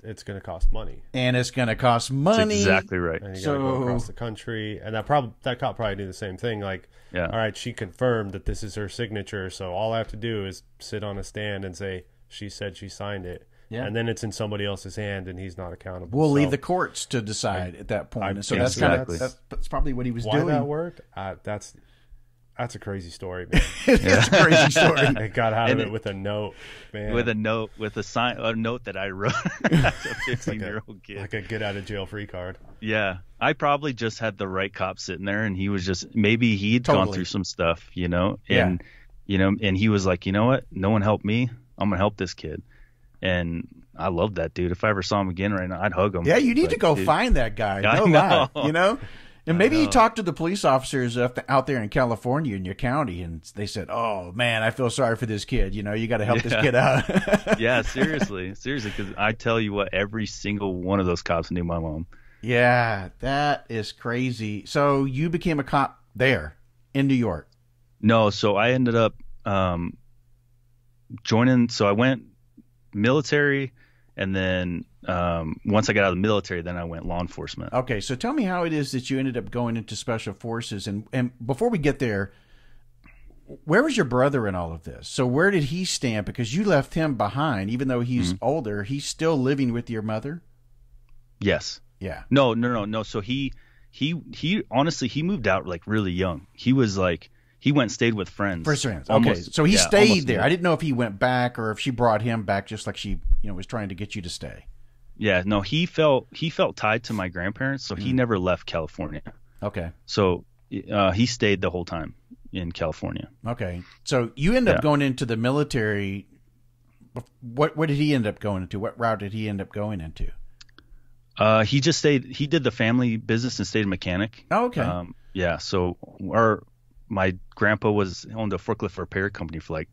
it's going to cost money. And it's going to cost money. That's exactly right. And you got to go across the country. And that cop probably do the same thing. Like, yeah. All right, she confirmed that this is her signature, so all I have to do is sit on a stand and say, she said she signed it. Yeah. And then it's in somebody else's hand, and he's not accountable. We'll leave the courts to decide at that point. And so that's probably what he was doing. Why that worked? That's a crazy story, man. It's a crazy story. I got out of it with a note, man. With a note that I wrote as a 15-year-old kid. Like a get out of jail free card. Yeah. I probably just had the right cop sitting there, and he was just, maybe he'd gone through some stuff, and and he was like, you know what? No one helped me. I'm going to help this kid. And I love that dude. If I ever saw him again right now, I'd hug him. Yeah, you need to go find that guy. No lie, And maybe you talked to the police officers out there in California in your county, and they said, "Oh man, I feel sorry for this kid. You got to help this kid out." Yeah, seriously, because I tell you what, every single one of those cops knew my mom. Yeah, that is crazy. So you became a cop there in New York? No, so I ended up joining. So I went military, and then once I got out of the military, then I went law enforcement. Okay, so tell me how it is that you ended up going into special forces. And before we get there, where was your brother in all of this? So where did he stand? Because you left him behind, even though he's older. He's still living with your mother? Yes. Yeah. No. So he honestly, he moved out like really young. He was like, he went and stayed with friends. Okay, so he stayed there. I didn't know if he went back or if she brought him back, just like she, was trying to get you to stay. Yeah, no, he felt tied to my grandparents, so he never left California. Okay. So he stayed the whole time in California. Okay. So you end up going into the military. What did he end up going into? What route did he end up going into? He just stayed. He did the family business and stayed a mechanic. Oh, okay. Yeah. So my grandpa owned a forklift repair company for like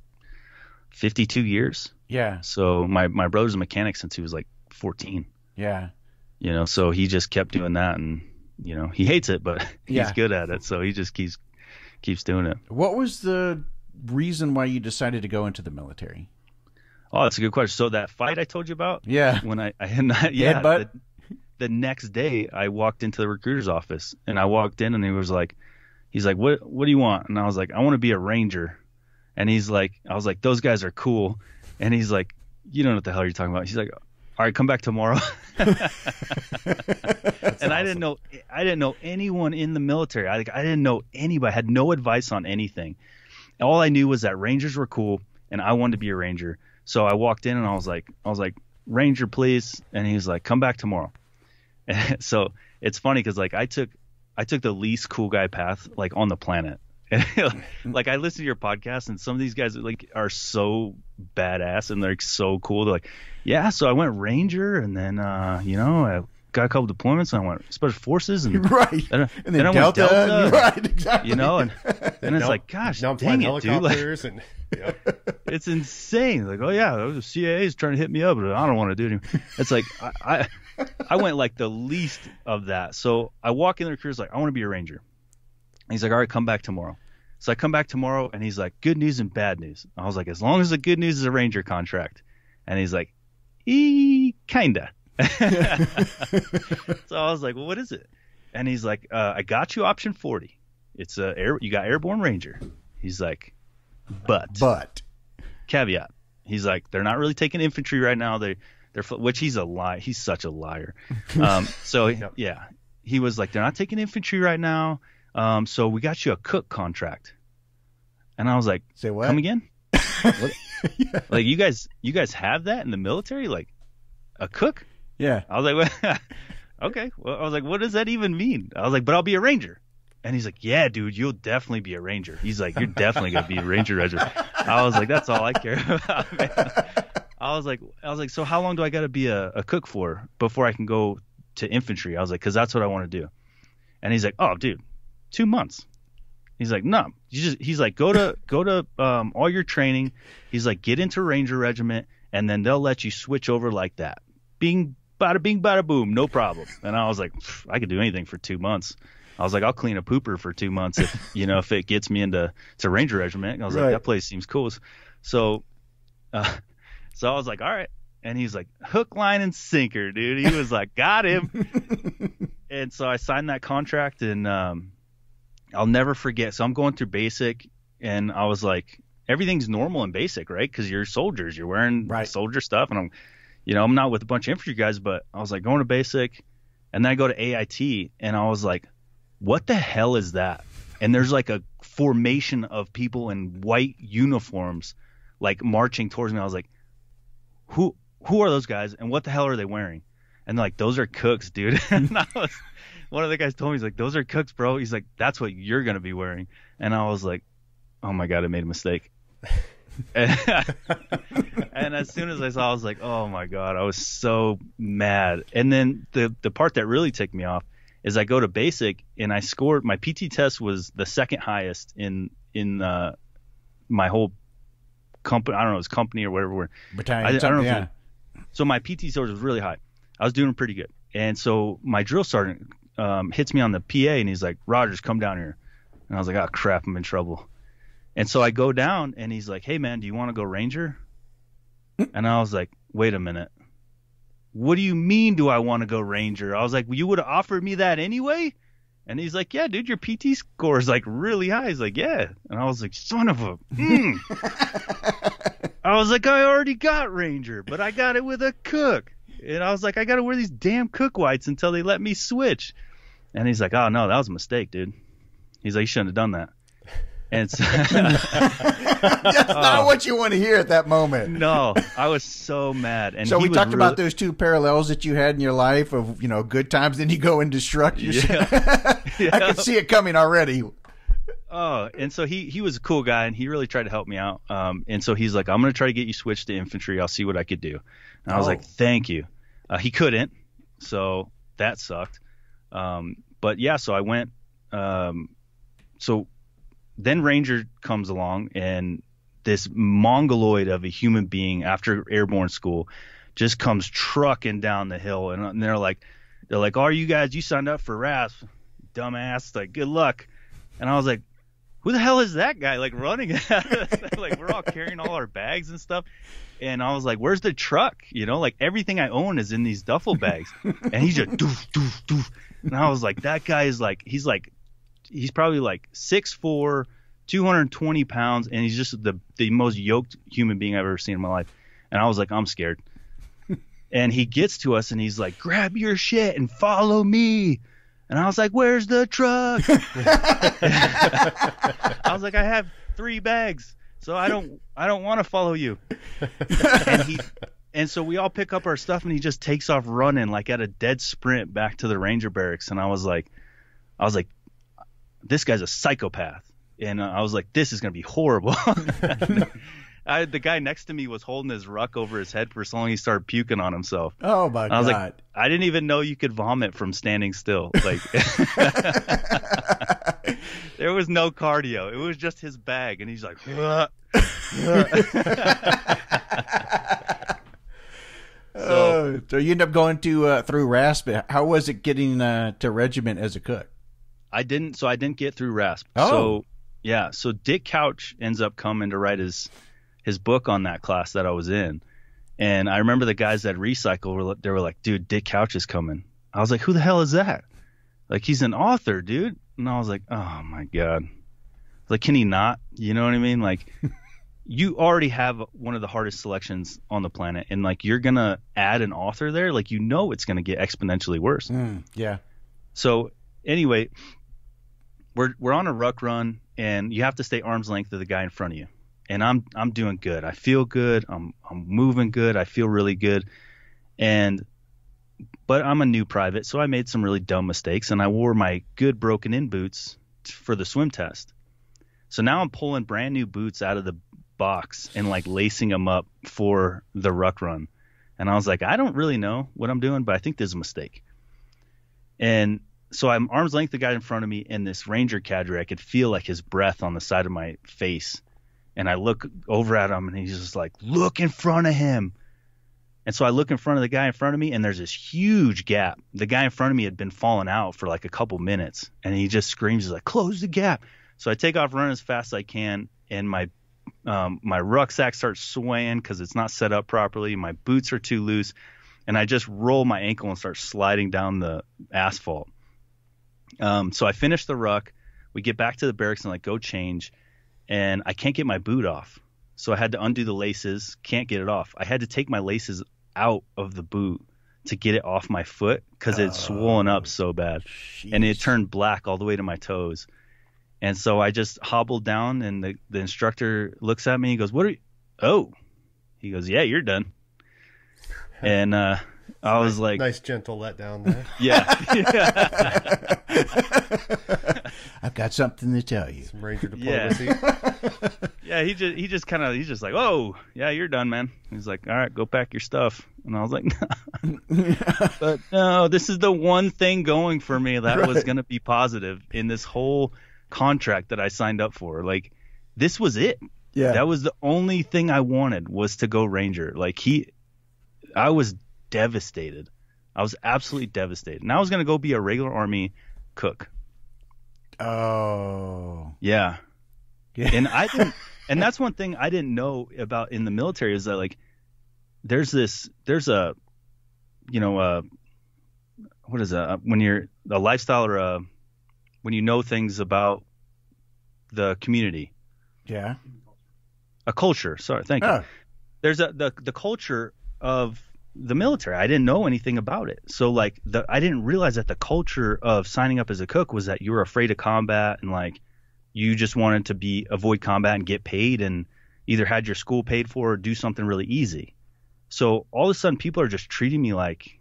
52 years. Yeah. So my brother's a mechanic since he was like 14. Yeah. So he just kept doing that, and he hates it, but he's good at it. So he just keeps doing it. What was the reason why you decided to go into the military? Oh, that's a good question. So that fight I told you about? Yeah. When I had not, the next day I walked into the recruiter's office, and I walked in, and he's like, what do you want? And I was like, I want to be a ranger. And I was like, those guys are cool. And he's like, you don't know what the hell you're talking about. He's like, all right, come back tomorrow. And awesome. I didn't know anyone in the military. I didn't know anybody. I had no advice on anything. All I knew was that rangers were cool, and I wanted to be a ranger. So I walked in, and I was like, ranger, please. And he's like, come back tomorrow. And so it's funny because like I took the least cool guy path like on the planet. Like I listen to your podcast, and some of these guys like are so badass and they're so cool. They're like, yeah, so I went ranger, and then I got a couple deployments, and I went special forces, and right, and then I went Delta, right, exactly. And it's like, gosh, dang it, dude! Like, it's insane. Like, oh yeah, the CIA is trying to hit me up, but I don't want to do it anymore. It's like I went like the least of that. So I walk in the recruiter's like, I want to be a ranger. And he's like, all right, come back tomorrow. So I come back tomorrow, and he's like, good news and bad news. I was like, as long as the good news is a ranger contract. And he's like, kinda. So I was like, well, what is it? And he's like, I got you option 40. It's you got airborne ranger. He's like, but caveat. He's like, they're not really taking infantry right now. They're which he's a lie. He's such a liar. So yeah, he was like, they're not taking infantry right now. So we got you a cook contract. And I was like, say what? Come again? What? Yeah. Like you guys have that in the military? Like a cook? Yeah. I was like, well, okay. Well, I was like, what does that even mean? I was like, but I'll be a ranger. And he's like, yeah, dude, you'll definitely be a ranger. He's like, you're definitely going to be a ranger. I was like, that's all I care about, man. I was like, so how long do I got to be a cook for before I can go to infantry? I was like, because that's what I want to do. And he's like, oh, dude, 2 months. He's like, no, he's like, go to all your training. He's like, get into Ranger Regiment, and then they'll let you switch over like that. Bing, bada boom, no problem. And I was like, I could do anything for 2 months. I was like, I'll clean a pooper for 2 months if it gets me to Ranger Regiment. And I was like, that place seems cool. So I was like, all right. And he's like, hook, line, and sinker, dude. He was like, got him. And so I signed that contract, and I'll never forget. So I'm going through basic, and I was like, everything's normal in basic, right? Because you're soldiers. You're wearing soldier stuff. And I'm not with a bunch of infantry guys, but I was like going to basic, and then I go to AIT, and I was like, what the hell is that? And there's like a formation of people in white uniforms like marching towards me. I was like, who are those guys, and what the hell are they wearing? And they're like, those are cooks, dude. And one of the guys told me, he's like, those are cooks, bro. He's like, that's what you're going to be wearing. And I was like, oh my God, I made a mistake. And as soon as I saw, I was like, oh my God, I was so mad. And then the part that really ticked me off is I go to basic, and I scored, my PT test was the second highest in my whole company. I don't know, it was company or whatever. Battalion. I don't know. So my PT score was really high. I was doing pretty good. And so my drill sergeant hits me on the PA, and he's like, Rogers, come down here. And I was like, oh crap, I'm in trouble. And so I go down, and he's like, hey man, do you want to go Ranger? And I was like, wait a minute. What do you mean, do I want to go Ranger? I was like, well, you would have offered me that anyway? And he's like, yeah, dude, your PT score is like really high. He's like, yeah. And I was like, son of a. I was like, I already got Ranger, but I got it with a cook. And I was like, I got to wear these damn cook whites until they let me switch. And he's like, oh, no, that was a mistake, dude. He's like, you shouldn't have done that. And so, that's not what you want to hear at that moment. No, I was so mad. And so we talked about those two parallels that you had in your life of, good times. Then you go and destruct yourself. Yeah. I could see it coming already. Oh, and so he was a cool guy, and he really tried to help me out. And so he's like, I'm going to try to get you switched to infantry. I'll see what I could do. And I was like, thank you. He couldn't. So that sucked. But yeah, so I went. So then Ranger comes along, and this mongoloid of a human being after airborne school just comes trucking down the hill. And they're like, oh, you signed up for RASP, dumbass. Like, good luck. And I was like, who the hell is that guy, like, running at us? Like, we're all carrying all our bags and stuff. And I was like, where's the truck? Like, everything I own is in these duffel bags. And he's just doof, doof, doof. And I was like, that guy is like, he's probably like 6'4", 220 pounds, and he's just the most yoked human being I've ever seen in my life. And I was like, I'm scared. And he gets to us, and he's like, grab your shit and follow me. And I was like, where's the truck? I was like, I have 3 bags, so I don't want to follow you. And so we all pick up our stuff, and he just takes off running like at a dead sprint back to the Ranger barracks. And I was like, this guy's a psychopath. And I was like, this is going to be horrible. The guy next to me was holding his ruck over his head for so long he started puking on himself. Oh, my God. I was like, I didn't even know you could vomit from standing still. Like, there was no cardio. It was just his bag. And he's like, So you end up going through RASP. How was it getting to regiment as a cook? I didn't get through RASP. Oh. So, yeah. So Dick Couch ends up coming to write his book on that class that I was in. And I remember the guys that recycle they were like, dude, Dick Couch is coming. I was like, who the hell is that? Like, he's an author, dude. And I was like, oh my God. Like, can he not? You know what I mean? Like, you already have one of the hardest selections on the planet, and like, you're going to add an author there. Like, it's going to get exponentially worse. Yeah. So anyway, we're on a ruck run, and you have to stay arm's length of the guy in front of you. And I'm doing good. I feel good. I'm moving good. I feel really good. But I'm a new private, so I made some really dumb mistakes, and I wore my good broken in boots for the swim test. So now I'm pulling brand new boots out of the box and like lacing them up for the ruck run. And I was like, I don't really know what I'm doing, but I think there's a mistake. And so I'm arm's length the guy in front of me, and this Ranger cadre, I could feel like his breath on the side of my face. And I look over at him, and he's just like, look in front of him. And so I look in front of the guy in front of me, and there's this huge gap. The guy in front of me had been falling out for like a couple minutes, and he just screams, he's like, close the gap. So I take off running as fast as I can, and my my rucksack starts swaying because it's not set up properly. My boots are too loose. And I just roll my ankle and start sliding down the asphalt. So I finish the ruck. We get back to the barracks and like go change. And I can't get my boot off. So I had to undo the laces. Can't get it off. I had to take my laces out of the boot to get it off my foot because it's swollen up so bad. Geez. And it turned black all the way to my toes. And so I just hobbled down, and the instructor looks at me. He goes, "What are you?" Oh, he goes, "Yeah, you're done." And I was like, nice gentle letdown there. Yeah. I've got something to tell you. Some Ranger diplomacy. Yeah, he's just like, "Oh, yeah, you're done, man." He's like, "All right, go pack your stuff." And I was like, "No." But no, this is the one thing going for me that was going to be positive in this whole contract that I signed up for. Like, this was it. Yeah. That was the only thing I wanted, was to go Ranger. Like, I was devastated. I was absolutely devastated. And I was going to go be a regular Army cook. Oh. Yeah. And and that's one thing I didn't know about in the military, is that like there's a what is that, when you're a lifestyle, or when you know things about the community. Yeah. A culture. Sorry. Thank you. There's the culture of the military. I didn't know anything about it. So like I didn't realize that the culture of signing up as a cook was that you were afraid of combat, and like you just wanted to avoid combat and get paid, and either had your school paid for or do something really easy. So all of a sudden people are just treating me like,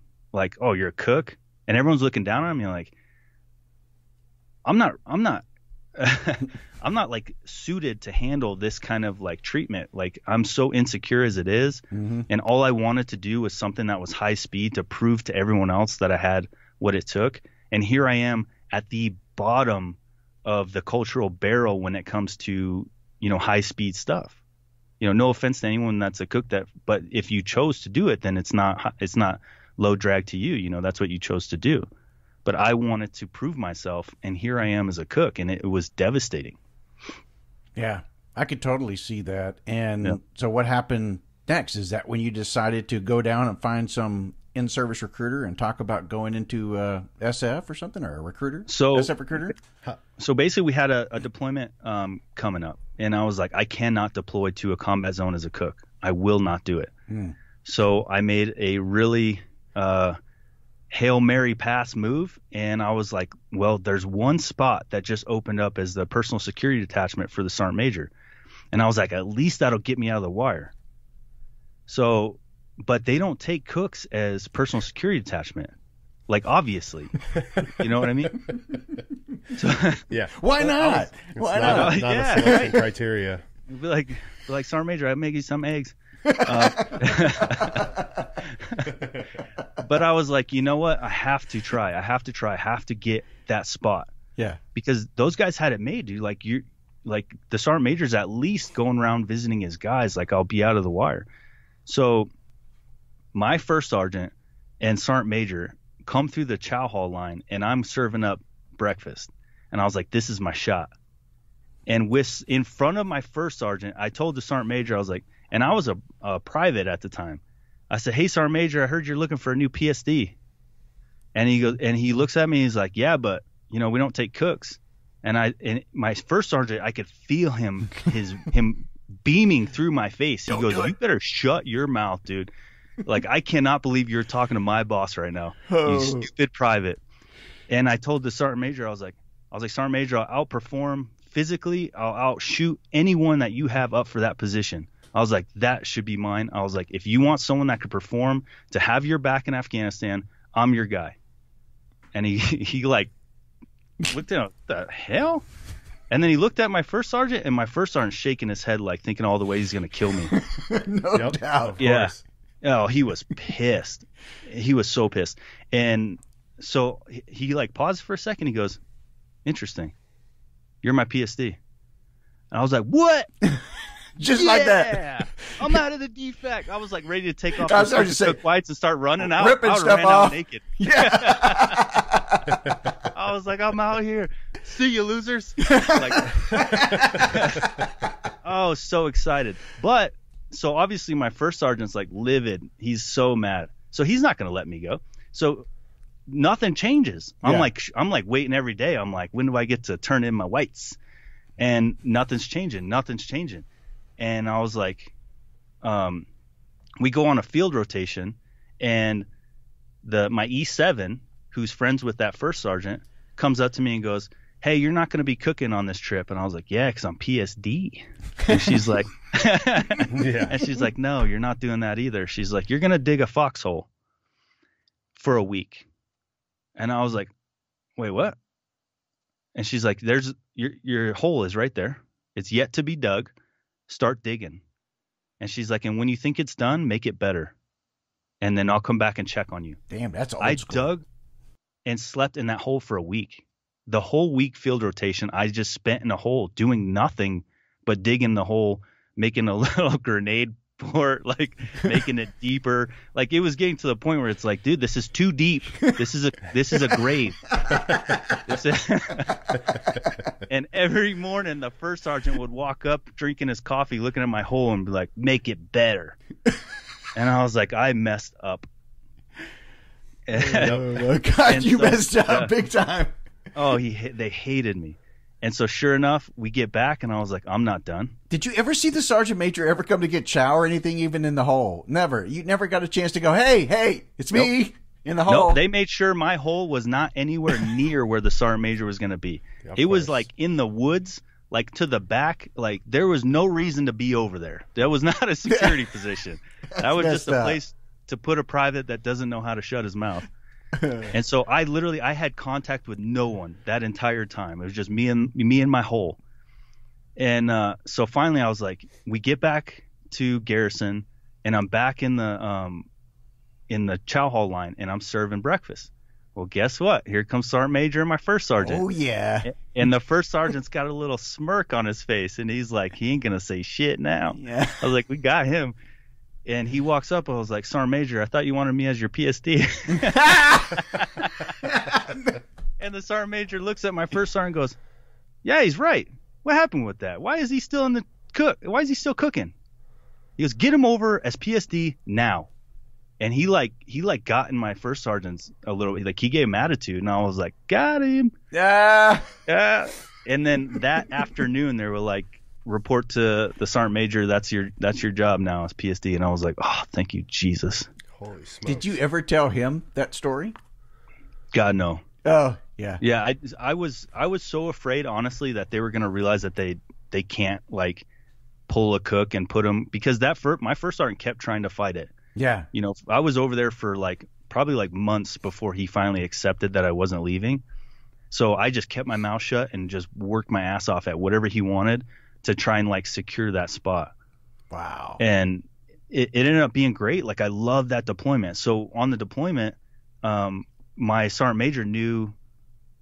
"Oh, you're a cook," and everyone's looking down on me like I'm not I'm not like suited to handle this kind of like treatment. Like, I'm so insecure as it is. Mm-hmm. And all I wanted to do was something that was high speed to prove to everyone else that I had what it took. And here I am at the bottom of the cultural barrel when it comes to, high speed stuff. No offense to anyone that's a cook, but if you chose to do it, then it's not low drag to you. That's what you chose to do. But I wanted to prove myself, and here I am as a cook, and it was devastating. Yeah, I could totally see that. And So what happened next? Is that when you decided to go down and find some in-service recruiter and talk about going into SF or something, or a recruiter? SF recruiter? So basically we had a deployment coming up, and I was like, I cannot deploy to a combat zone as a cook. I will not do it. So I made a really Hail Mary pass move, and I was like, well, there's one spot that just opened up as the personal security detachment for the Sergeant Major. And I was like, at least that'll get me out of the wire. So, but they don't take cooks as personal security detachment. Like, obviously. You know what I mean? So, yeah. Why not? Why not? Not a selection criteria. Be like, Sergeant Major, I'll make you some eggs. But I was like, you know what? I have to try. I have to get that spot. Yeah. Because those guys had it made, dude. Like the Sergeant Major's at least going around visiting his guys. Like, I'll be out of the wire. So my first sergeant and Sergeant Major come through the chow hall line, and I'm serving up breakfast. And I was like, this is my shot. And in front of my first sergeant, I told the Sergeant Major, I was like, and I was a private at the time. I said, "Hey, Sergeant Major, I heard you're looking for a new PSD." And he looks at me, and he's like, "Yeah, but we don't take cooks." And my first sergeant, I could feel him beaming through my face. He goes, "You better shut your mouth, dude. Like, I cannot believe you're talking to my boss right now. You stupid private." And I told the Sergeant Major, I was like, "Sergeant Major, I'll outperform physically. I'll outshoot anyone that you have up for that position." I was like, that should be mine. I was like, if you want someone that could perform to have your back in Afghanistan, I'm your guy. And he like looked at him, what the hell? And then he looked at my first sergeant, and my first sergeant shaking his head, like thinking all the ways he's going to kill me. No doubt. Of course. Oh, he was pissed. He was so pissed. And so he like paused for a second. He goes, "Interesting. You're my PSD." And I was like, "What?" Just like that. I'm out of the defect. I was like ready to take off the whites and start running out. Ripping stuff off. Naked. Yeah. I was like, I'm out here. See you, losers. Like, Oh, so excited. But so obviously my first sergeant's like livid. He's so mad. So he's not going to let me go. So nothing changes. I'm like waiting every day. I'm like, when do I get to turn in my whites? And nothing's changing. And I was like, we go on a field rotation, and my E7, who's friends with that first sergeant, comes up to me and goes, "Hey, you're not going to be cooking on this trip." And I was like, "Yeah, because I'm PSD." And she's like, and she's like, "No, you're not doing that either." She's like, "You're going to dig a foxhole for a week." And I was like, "Wait, what?" And she's like, "There's your hole is right there. It's yet to be dug. Start digging." And she's like, "And when you think it's done, make it better. And then I'll come back and check on you." Damn, that's old I school. dug and slept in that hole for a week. The whole week field rotation, I just spent in a hole doing nothing but digging the hole, making a little grenade port, like making it deeper. Like it was getting to the point where it's like, dude, this is too deep. This is a grave. And every morning the first sergeant would walk up drinking his coffee, looking at my hole and be like, "Make it better." And I was like, I messed up. Oh God, you messed up big time. Oh, they hated me. And so sure enough, we get back and I was like, I'm not done. Did you ever see the sergeant major ever come to get chow or anything, even in the hole? Never. You never got a chance to go, hey, it's me in the hole. Nope. They made sure my hole was not anywhere near where the sergeant major was going to be. Yeah, it was like in the woods, like to the back. Like there was no reason to be over there. That was not a security position. That was just a place to put a private that doesn't know how to shut his mouth. And so I had contact with no one that entire time. It was just me and my hole. And so finally I was like, we get back to garrison and I'm back in the chow hall line and I'm serving breakfast. Well, guess what? Here comes Sergeant Major and my first sergeant. Oh yeah. And the first sergeant's got a little smirk on his face and he's like, he ain't gonna say shit now. Yeah. I was like, we got him. And he walks up. I was like, "Sergeant Major, I thought you wanted me as your PSD." And the Sergeant Major looks at my first sergeant and goes, "Yeah, he's right. What happened with that? Why is he still in the cook? Why is he still cooking?" He goes, "Get him over as PSD now." And he got in my first sergeant's a little, like he gave him attitude, and I was like, "Got him." Yeah. Yeah. And then that afternoon, they were like, "Report to the sergeant major. That's your job now as PSD." And I was like, "Oh, thank you, Jesus." Holy smokes! Did you ever tell him that story? God, no. Oh, yeah. Yeah, I was so afraid, honestly, that they were gonna realize that they can't like pull a cook and put him, because my first sergeant kept trying to fight it. Yeah. You know, I was over there for probably months before he finally accepted that I wasn't leaving. So I just kept my mouth shut and just worked my ass off at whatever he wanted to try and secure that spot. Wow. And it ended up being great. Like I love that deployment. So on the deployment, my sergeant major knew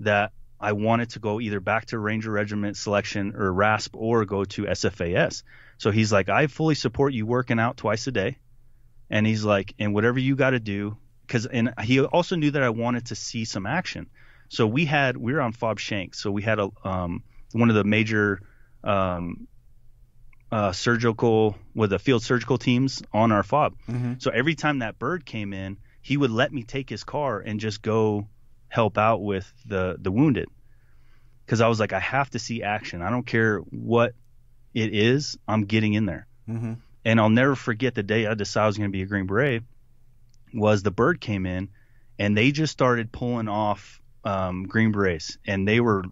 that I wanted to go either back to Ranger Regiment selection or RASP or go to SFAS. So he's like, "I fully support you working out twice a day." And he's like, "And whatever you got to do," and he also knew that I wanted to see some action. So we were on FOB Shanks. So we had one of the major surgical with the field surgical teams on our FOB. Mm-hmm. So every time that bird came in, he would let me take his car and just go help out with the wounded. Because I was like, I have to see action. I don't care what it is. I'm getting in there. Mm-hmm. And I'll never forget the day I decided I was going to be a Green Beret was the bird came in and they just started pulling off Green Berets, and they were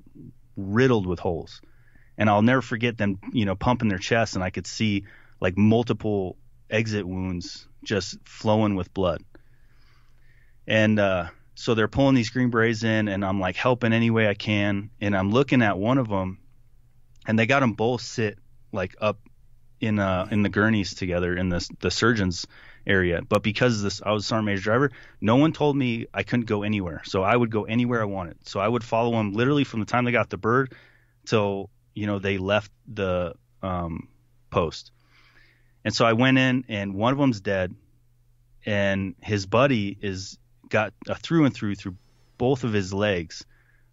riddled with holes. And I'll never forget them, pumping their chest, and I could see multiple exit wounds just flowing with blood. And so they're pulling these Green Berets in, and I'm helping any way I can. And I'm looking at one of them, and they got them both sit up in the gurneys together in the surgeon's area. But because I was sergeant major driver, no one told me I couldn't go anywhere. So I would go anywhere I wanted. So I would follow them literally from the time they got the bird till they left the post. And so I went in, and one of them's dead, and his buddy got a through and through both of his legs,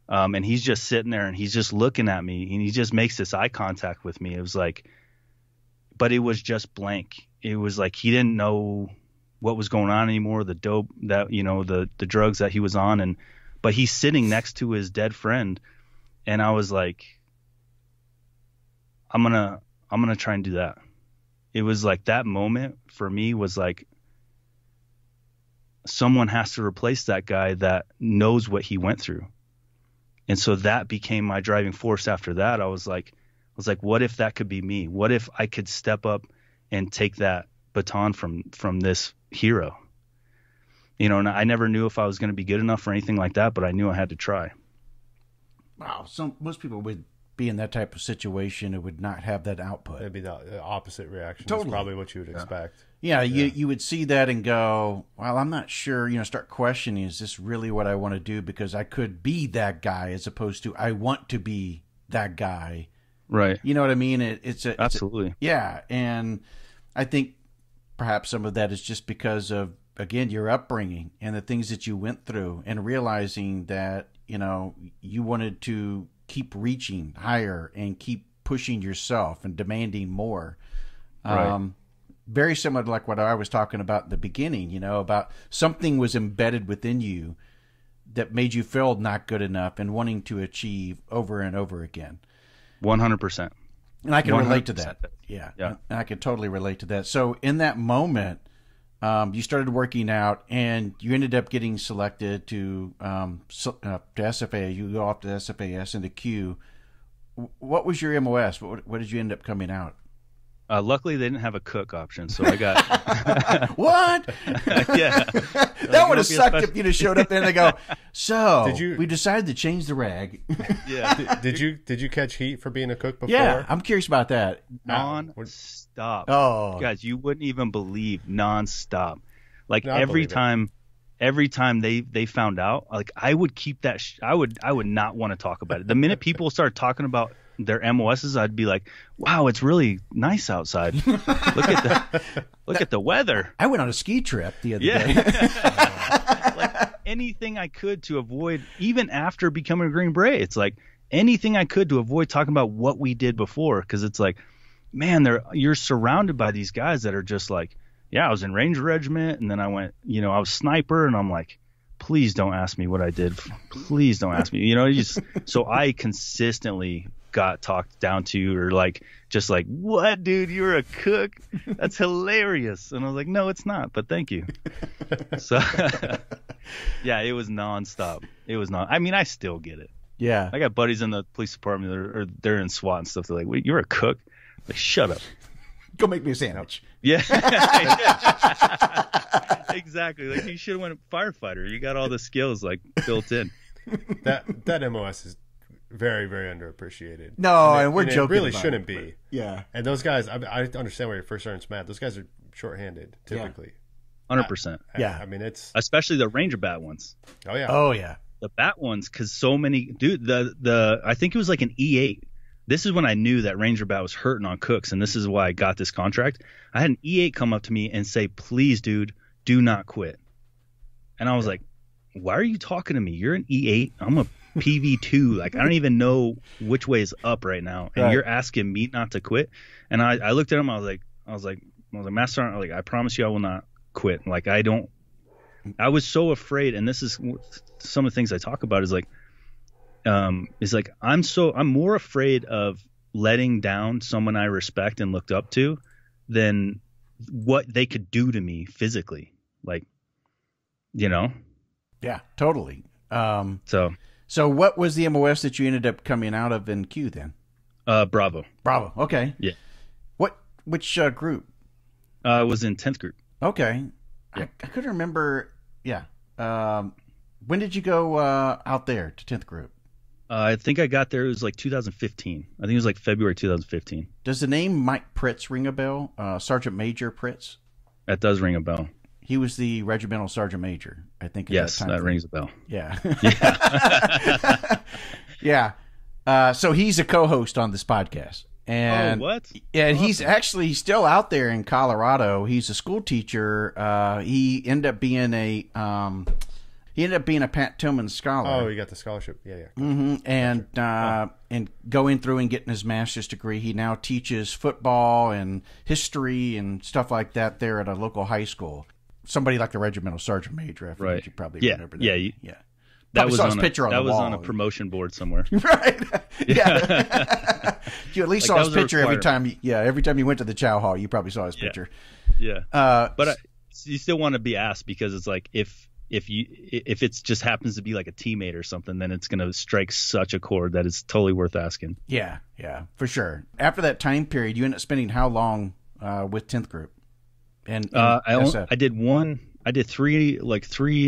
and he's just sitting there, and he's just looking at me, and he just makes this eye contact with me. It was like, but it was just blank. It was like he didn't know what was going on anymore, the dope that, you know, the drugs that he was on. But he's sitting next to his dead friend. And I was like, I'm going to try and do that. It was like that moment for me was like, someone has to replace that guy that knows what he went through. And so that became my driving force after that. I was like, what if that could be me? What if I could step up and take that baton from this hero? You know, and I never knew if I was going to be good enough or anything like that, but I knew I had to try. Wow. Most people would be in that type of situation and would not have that output. It'd be the opposite reaction. Totally. That's probably what you would expect. Yeah, you would see that and go, well, I'm not sure, you know, start questioning, is this really what I want to do? Because I could be that guy as opposed to I want to be that guy. Right. You know what I mean? Absolutely. Yeah. And I think perhaps some of that is just because of, again, your upbringing and the things that you went through and realizing that, you know, you wanted to keep reaching higher and keep pushing yourself and demanding more. Right. Very similar to like what I was talking about in the beginning, you know, about something was embedded within you that made you feel not good enough and wanting to achieve over and over again. 100%. And I can relate to that. Yeah. And I can totally relate to that. So in that moment, you started working out and you ended up getting selected to SFA. You go off to SFAS into Q. What was your MOS? What did you end up coming out? Luckily, they didn't have a cook option, so I got... What? Yeah. That would have sucked if you'd have showed up there and they go, so we decided to change the rag. Yeah. Did you catch heat for being a cook before? Yeah, I'm curious about that. Non-stop. Oh. Guys, you wouldn't even believe non-stop. Like No, every time they found out, like I would keep that I would not want to talk about it. The minute people start talking about their MOSs, I'd be like, wow, it's really nice outside. Look at the weather. I went on a ski trip the other day. Like anything I could to avoid, even after becoming a Green Beret, it's like anything I could to avoid talking about what we did before. Cause it's like, man, you're surrounded by these guys that are just like, yeah, I was in Ranger Regiment and then I went, you know, I was sniper and I'm like, please don't ask me what I did. Please don't ask me, you know, so I consistently got talked down to, or like, just like, what, dude, you're a cook? That's hilarious. And I was like, no, it's not, but thank you. So yeah, it was nonstop. It was not, I mean, I still get it. Yeah. I got buddies in the police department that they're in SWAT and stuff. They're like, wait, you're a cook? Like, shut up. Go make me a sandwich. Yeah. Exactly. Like you should have went firefighter. You got all the skills like built in. That MOS is very, very underappreciated. No, and we're joking. It really about shouldn't it, be. Yeah. And those guys, I understand where your first sergeant's mad. Those guys are shorthanded typically. 100%. Yeah. I mean, it's especially the Ranger bat ones. Oh yeah. Oh yeah. The bat ones, because so many, dude. The I think it was like an E8. This is when I knew that Ranger bat was hurting on cooks, and this is why I got this contract. I had an E8 come up to me and say, "Please, dude, do not quit." And I was like, "Why are you talking to me? You're an E8. I'm a PV2. Like I don't even know which way is up right now, and you're asking me not to quit." And I looked at him. I was like, Master Sergeant, like I promise you, I will not quit. Like I was so afraid, and this is some of the things I talk about is like I'm more afraid of letting down someone I respect and looked up to than what they could do to me physically. Like, you know? Yeah, totally. So what was the MOS that you ended up coming out of in Q then? Bravo. Bravo. Okay. Yeah. Which group? I was in 10th group. Okay. Yeah. I couldn't remember. Yeah. When did you go out there to 10th group? I think I got there. It was like 2015. I think it was like February 2015. Does the name Mike Pritz ring a bell? Sergeant Major Pritz? That does ring a bell. He was the regimental sergeant major, I think. Yes, that rings a bell. Yeah. Yeah. So he's a co-host on this podcast. And, what? And awesome. He's actually still out there in Colorado. He's a school teacher. He ended up being he ended up being a Pat Tillman scholar. Oh, he got the scholarship. Yeah. Mm-hmm. And going through and getting his master's degree, he now teaches football and history and stuff like that there at a local high school. Somebody like the regimental sergeant major. I think you probably remember that. Yeah. That was on his picture on the wall. That was on a promotion board somewhere. Right. Yeah. You at least saw his picture every time. Every time you went to the chow hall, you probably saw his picture. Yeah. But you still want to be asked, because it's like if it just happens to be like a teammate or something, then it's going to strike such a chord that it's totally worth asking. Yeah, for sure. After that time period, you ended up spending how long with 10th Group? And I did 3 and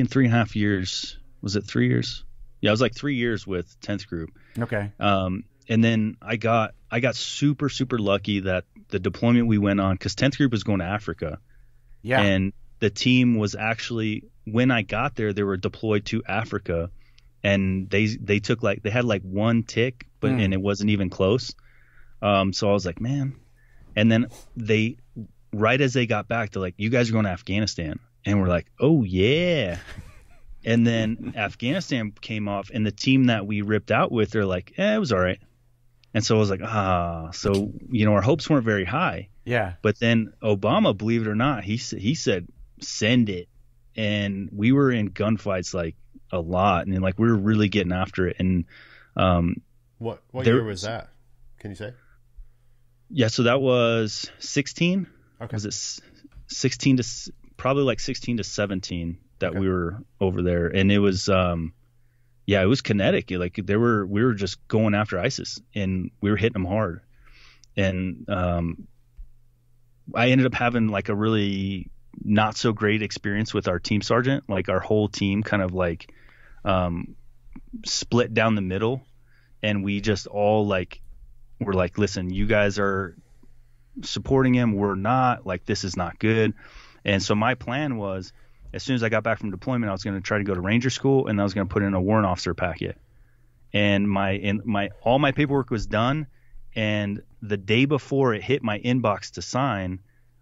3.5 years. Was it 3 years? Yeah, I was like 3 years with 10th Group. Okay. And then I got super, super lucky that the deployment we went on, because 10th Group was going to Africa. Yeah. And the team was actually, when I got there, they were deployed to Africa, and they took they had like one tick, and it wasn't even close. So I was like, man. And then right as they got back, they're like, you guys are going to Afghanistan. And we're like, oh yeah. And then Afghanistan came off, and the team that we ripped out with, they're like, it was all right. And so I was like, so, our hopes weren't very high. Yeah. But then Obama, believe it or not, he said, send it. And we were in gunfights like a lot, and like we were really getting after it. And what year was that? Can you say? Yeah, so that was 16. Okay. Was it 16 to probably like 16 to 17 that we were over there, and it was it was kinetic. Like we were just going after ISIS, and we were hitting them hard. And I ended up having like a really not so great experience with our team sergeant. Like our whole team kind of like split down the middle, and we just all we're like, listen, you guys are supporting him, we're not. Like, this is not good. And so my plan was, as soon as I got back from deployment, I was going to try to go to Ranger School, and I was going to put in a warrant officer packet. And all my paperwork was done, and the day before it hit my inbox to sign,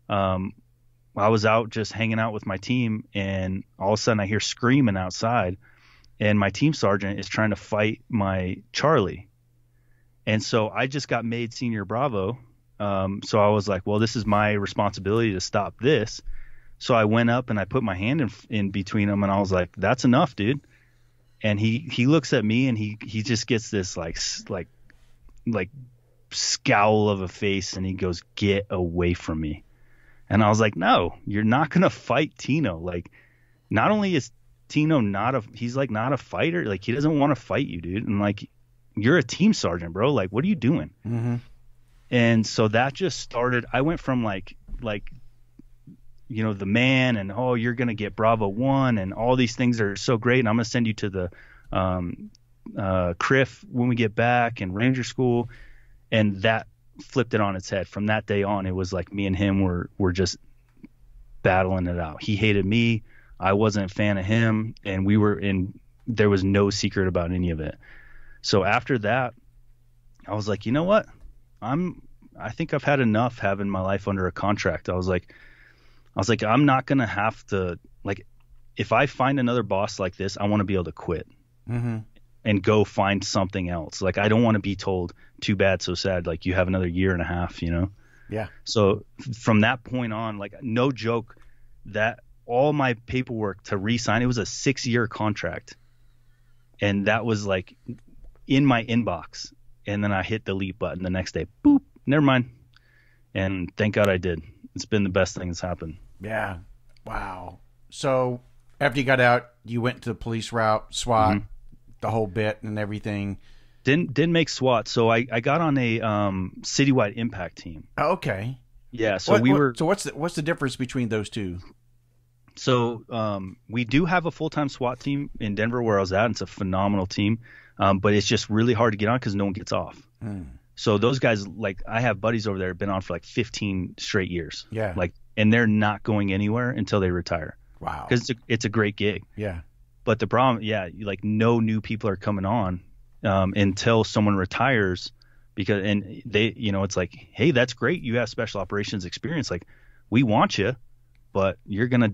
I was out just hanging out with my team, and all of a sudden I hear screaming outside, and my team sergeant is trying to fight my Charlie. And so I just got made Senior Bravo. So I was like, well, this is my responsibility to stop this. So I went up and I put my hand in between them, and I was like, that's enough, dude. And he looks at me, and he just gets this like scowl of a face, and he goes, get away from me. And I was like, no, you're not going to fight Tino. Like, not only is Tino not a fighter, like he doesn't want to fight you, dude. And like, you're a team sergeant, bro. Like, what are you doing? Mm-hmm. And so that just started. I went from like the man, and you're gonna get Bravo 1, and all these things are so great, and I'm gonna send you to the CRIF when we get back, and Ranger School, and that flipped it on its head. From that day on, it was like me and him were just battling it out. He hated me, I wasn't a fan of him, and there was no secret about any of it. So after that, I was like, you know what? I think I've had enough having my life under a contract. I was like, I'm not going to have to, like, if I find another boss like this, I want to be able to quit and go find something else. Like, I don't want to be told, too bad, so sad. Like, you have another year and a half, Yeah. So from that point on, like, no joke, that all my paperwork to re-sign, it was a 6-year contract. And that was like in my inbox. And then I hit the delete button the next day. Boop. Never mind. And thank God I did. It's been the best thing that's happened. Yeah. Wow. So after you got out, you went to the police route, SWAT, the whole bit and everything. Didn't make SWAT. So I got on a citywide impact team. Oh, okay. Yeah. So So what's the difference between those two? So we do have a full-time SWAT team in Denver where I was at. And it's a phenomenal team. But it's just really hard to get on because no one gets off. So those guys, like, I have buddies over there who've been on for like 15 straight years. Yeah. Like, and they're not going anywhere until they retire. Wow. Because it's a great gig. Yeah. But the problem, like, no new people are coming on until someone retires, and they, it's like, hey, that's great. You have special operations experience. Like, we want you, but you're gonna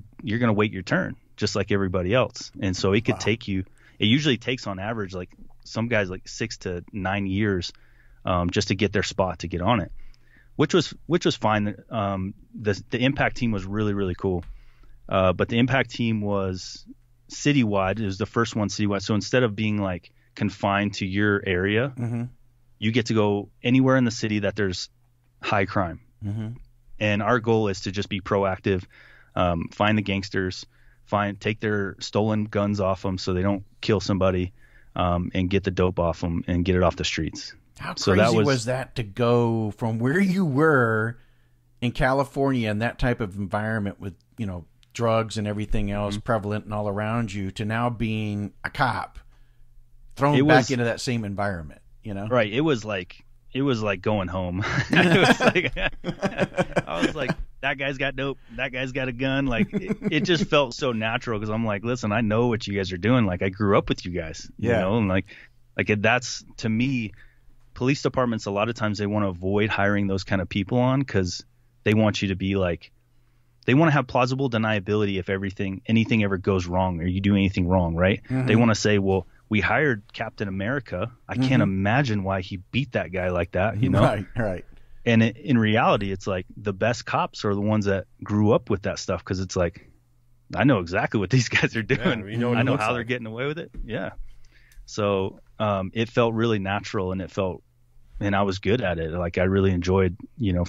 wait your turn. just like everybody else. And so it could take you, it usually takes on average, like some guys like 6 to 9 years just to get their spot to get on it, which was fine. The impact team was really, really cool. But the impact team was citywide. It was the first one citywide. So instead of being like confined to your area, you get to go anywhere in the city that there's high crime. And our goal is to just be proactive, find the gangsters, take their stolen guns off them so they don't kill somebody, and get the dope off them and get it off the streets. How crazy was that to go from where you were in California in that type of environment with, you know, drugs and everything else prevalent and all around you, to now being a cop thrown back into that same environment, you know? Right. It was like going home. I was like, that guy's got dope. That guy's got a gun. Like it just felt so natural because I'm like, listen, I know what you guys are doing. Like I grew up with you guys, you know, and like that's, to me, police departments, a lot of times they want to avoid hiring those kind of people on because they want you to be like, they want to have plausible deniability if anything ever goes wrong or you do anything wrong, right? They want to say, well, we hired Captain America. I can't imagine why he beat that guy like that, you know? Right. And in reality, it's like the best cops are the ones that grew up with that stuff because it's like, I know exactly what these guys are doing. Yeah, I know how they're getting away with it. Yeah. So it felt really natural, and I was good at it. Like I really enjoyed, you know,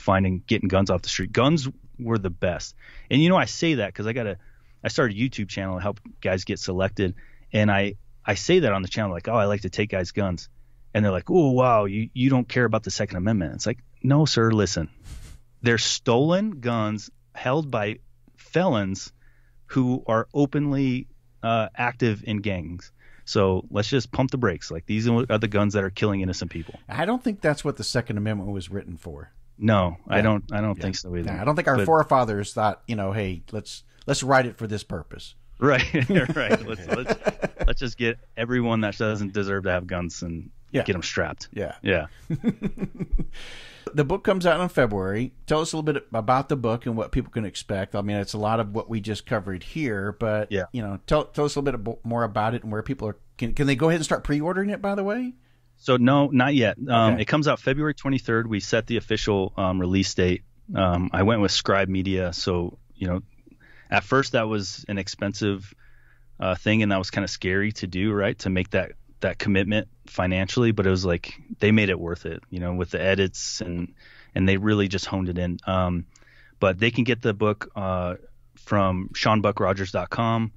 getting guns off the street. Guns were the best. And, you know, I say that because I started a YouTube channel to help guys get selected. And I say that on the channel, like, oh, I like to take guys' guns. And they're like, oh, wow, you don't care about the Second Amendment. It's like, no, sir, listen. They're stolen guns held by felons who are openly active in gangs. So let's just pump the brakes. Like, these are the guns that are killing innocent people. I don't think that's what the Second Amendment was written for. No, yeah. I don't think so either. I don't think our forefathers thought, you know, hey, let's write it for this purpose. Right. Let's just get everyone that doesn't deserve to have guns and get them strapped. Yeah. The book comes out in February. Tell us a little bit about the book and what people can expect. I mean, it's a lot of what we just covered here, but you know, tell us a little bit more about it and where people are. Can they go ahead and start pre-ordering it, by the way? So no, not yet. It comes out February 23rd. We set the official release date. I went with Scribe Media. So, you know, at first that was an expensive thing, and that was kind of scary to do, right? To make that commitment financially, but it was like they made it worth it, you know, with the edits and they really just honed it in. But they can get the book from SeanBuckRogers.com.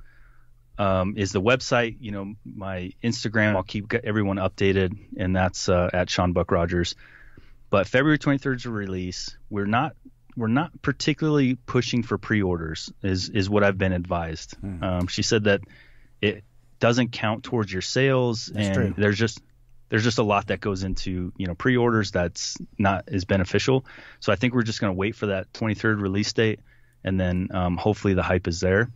Is the website, you know, my Instagram. I'll keep everyone updated, and that's at Sean Buck Rogers. But February 23rd is a release. We're not particularly pushing for pre-orders, is what I've been advised. She said that it doesn't count towards your sales, that's and true. There's just a lot that goes into, you know, pre-orders that's not as beneficial. So I think we're just going to wait for that 23rd release date, and then hopefully the hype is there.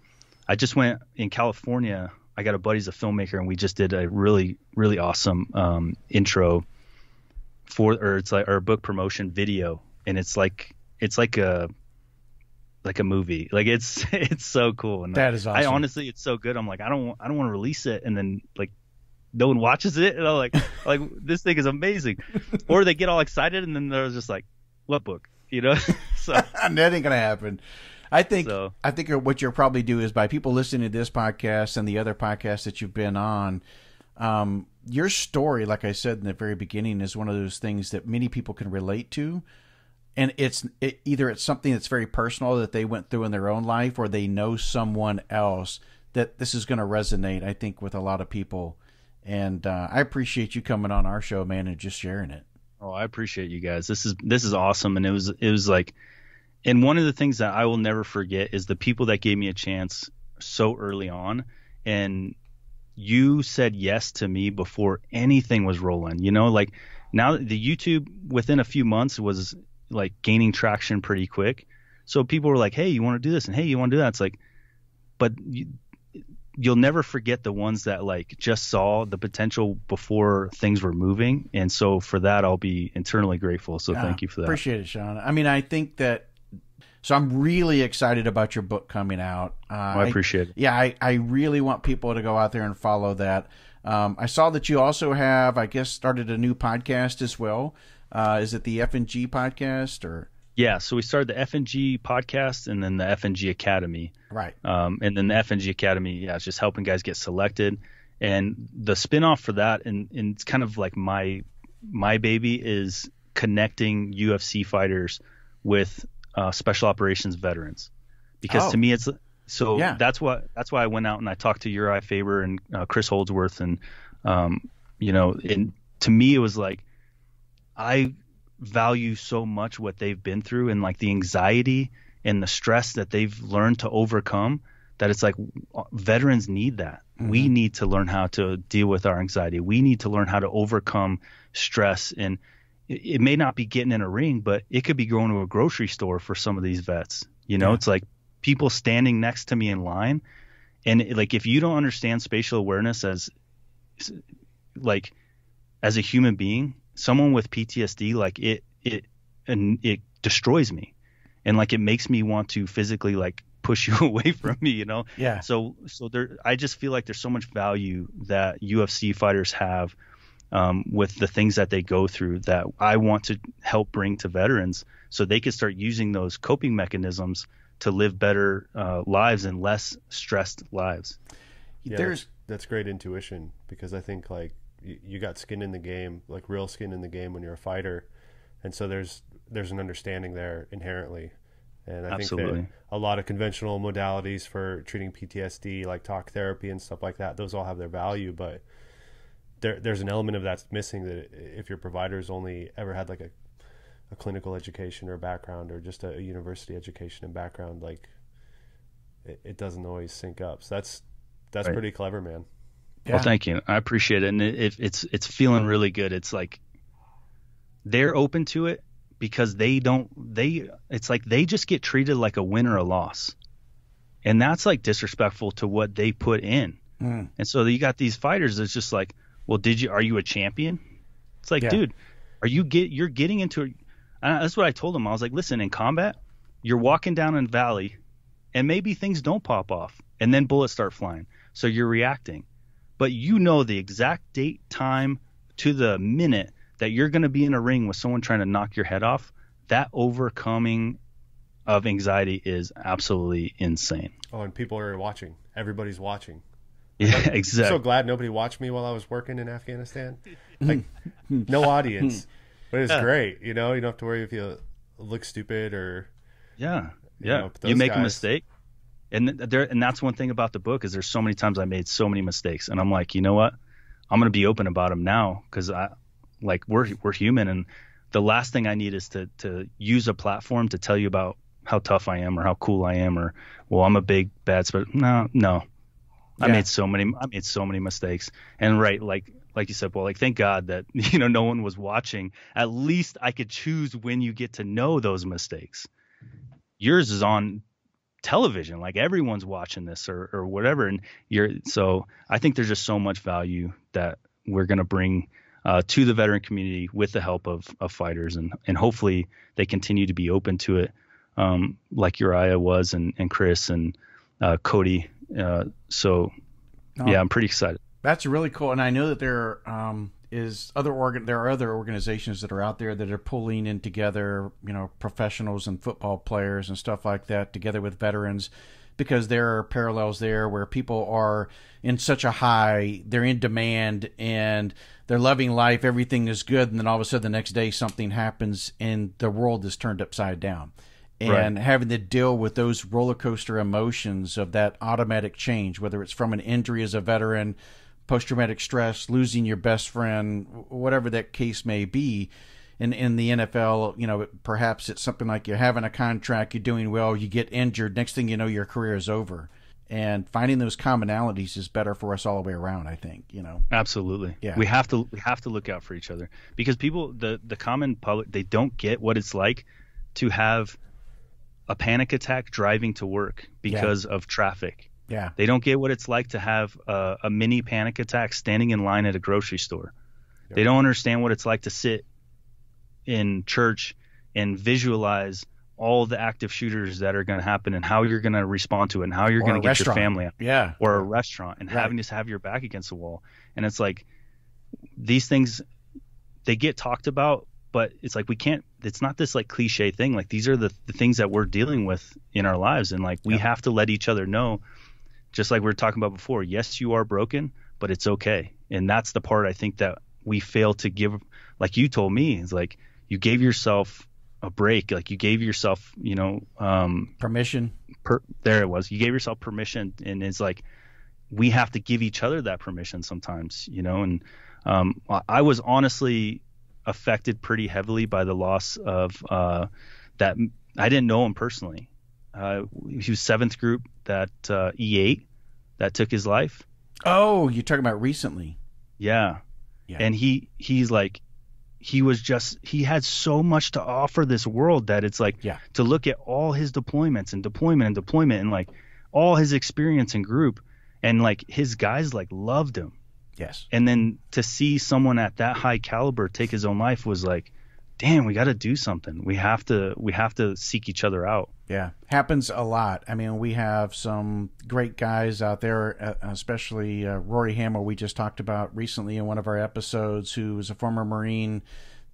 I just went in California. I got a buddy's a filmmaker, and we just did a really, really awesome intro it's like our book promotion video, and it's like a movie. Like it's so cool. And that is awesome. I honestly, it's so good. I'm like, I don't want to release it, and then like no one watches it, and I'm like this thing is amazing. Or they get all excited, and then they're just like, what book, you know? So that ain't gonna happen. I think what you'll probably do is, by people listening to this podcast and the other podcasts that you've been on, your story, like I said in the very beginning, is one of those things that many people can relate to. And either it's something that's very personal that they went through in their own life, or they know someone else that this is going to resonate, I think, with a lot of people. And I appreciate you coming on our show, man, and just sharing it. Oh, I appreciate you guys. This is awesome. And it was like, and one of the things that I will never forget is the people that gave me a chance so early on. And you said yes to me before anything was rolling. You know, like now the YouTube within a few months was like gaining traction pretty quick. So people were like, hey, you want to do this? And hey, you want to do that? It's like, but you'll never forget the ones that like just saw the potential before things were moving. And so for that, I'll be eternally grateful. So thank you for that. Appreciate it, Sean. I mean, I think that So I'm really excited about your book coming out. I appreciate it. Yeah, I really want people to go out there and follow that. I saw that you also have, I guess, started a new podcast as well. Is it the F&G podcast or? Yeah, so we started the F&G podcast and then the F&G Academy. Right. And then the F&G Academy, it's just helping guys get selected. And the spinoff for that, and it's kind of like my baby, is connecting UFC fighters with special operations veterans. Because to me, it's so that's why I went out and I talked to Uriah Faber and Chris Holdsworth, and and to me it was like, I value so much what they've been through and like the anxiety and the stress that they've learned to overcome, that it's like veterans need that. Mm-hmm. We need to learn how to deal with our anxiety. We need to learn how to overcome stress. And it may not be getting in a ring, but it could be going to a grocery store for some of these vets. It's like people standing next to me in line. And like, if you don't understand spatial awareness as a human being, someone with PTSD, like it destroys me, and like it makes me want to physically like push you away from me, Yeah. So I just feel like there's so much value that UFC fighters have with the things that they go through that I want to help bring to veterans, so they can start using those coping mechanisms to live better lives and less stressed lives. Yeah, that's great intuition, because I think like you got skin in the game, like real skin in the game when you're a fighter. And so there's an understanding there inherently. And I think that a lot of conventional modalities for treating PTSD, like talk therapy and stuff like that, those all have their value, but there's an element of that's missing, that if your provider's only ever had like a clinical education or background, or just a university education and background, like it doesn't always sync up. So that's right. Pretty clever, man. Yeah. Well, thank you. I appreciate it. And it's feeling really good. It's like they're open to it because it's like they just get treated like a win or a loss. And that's like disrespectful to what they put in. Mm. And so you got these fighters that's just like, well, are you a champion? It's like, dude, you're getting into that's what I told them. I was like, listen, in combat, you're walking down a valley and maybe things don't pop off and then bullets start flying. So you're reacting. But the exact date, time, to the minute that you're going to be in a ring with someone trying to knock your head off. That overcoming of anxiety is absolutely insane. Oh, and people are watching. Everybody's watching. Yeah, exactly. I'm so glad nobody watched me while I was working in Afghanistan. Like, no audience. But it's great. You don't have to worry if you look stupid or... Yeah. You make a mistake. And that's one thing about the book, is there's so many times I made so many mistakes, and I'm like, you know what? I'm going to be open about them now, because we're human, and the last thing I need is to use a platform to tell you about how tough I am or how cool I am, or I'm a big bad sport. No. Yeah. I made so many mistakes, and like you said, well, like thank God that no one was watching. At least I could choose when you get to know those mistakes. Yours is on television, like everyone's watching this or whatever, and so I think there's just so much value that we're going to bring to the veteran community with the help of fighters, and hopefully they continue to be open to it, like Uriah was, and Chris and Cody. I'm pretty excited. That's really cool, and I know that there are other organizations that are out there that are pulling in together, professionals and football players and stuff like that together with veterans, because there are parallels there where people are in such a high, they're in demand and they're loving life, everything is good, and then all of a sudden the next day something happens and the world is turned upside down. And having to deal with those roller coaster emotions of that automatic change, whether it's from an injury as a veteran, post-traumatic stress, losing your best friend, whatever that case may be. In the NFL, perhaps it's something like you're having a contract, you're doing well, you get injured, next thing you know, your career is over. And finding those commonalities is better for us all the way around, I think, Absolutely. Yeah. We have to look out for each other, because people, the common public, they don't get what it's like to have a panic attack driving to work because of traffic. Yeah. They don't get what it's like to have a mini panic attack standing in line at a grocery store. They don't understand what it's like to sit in church and visualize all the active shooters that are going to happen and how you're going to respond to it and how you're going to get your family out. Yeah. Or a restaurant and having to have your back against the wall. And it's like these things, they get talked about, but it's like it's not this like cliche thing. Like these are the things that we're dealing with in our lives. And like we have to let each other know, just like we were talking about before, yes, you are broken, but it's okay. And that's the part I think that we fail to give, like you told me, is like you gave yourself a break, like you gave yourself, permission. There it was. You gave yourself permission, and it's like we have to give each other that permission sometimes, And I was honestly affected pretty heavily by the loss of that. I didn't know him personally. He was 7th group, that E8 that took his life. Oh, you're talking about recently? Yeah. And he's like, he had so much to offer this world that it's like to look at all his deployments and deployment and like all his experience in group, and like his guys like loved him. Yes. And then to see someone at that high caliber take his own life was like, damn, we got to do something. We have to seek each other out. Yeah. Happens a lot. I mean, we have some great guys out there, especially Rory Hamill, we just talked about recently in one of our episodes, who was a former Marine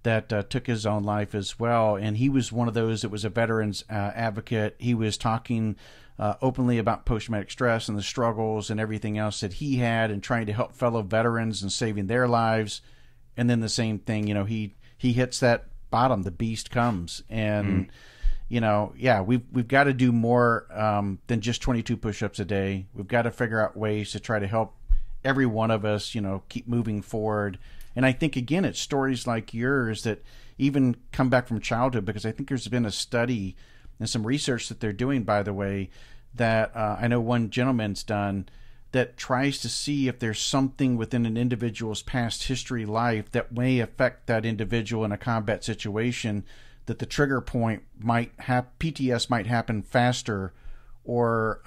that took his own life as well. And he was one of those that was a veterans advocate. He was talking openly about post-traumatic stress and the struggles and everything else that he had, and trying to help fellow veterans and saving their lives. And then the same thing, he hits that bottom, the beast comes. And we've got to do more than just 22 push-ups a day. We've got to figure out ways to try to help every one of us, keep moving forward. And I think, again, it's stories like yours that even come back from childhood, because I think there's been a study and some research that they're doing, by the way, that I know one gentleman's done, that tries to see if there's something within an individual's past history life that may affect that individual in a combat situation, that the trigger point might have PTS might happen faster, or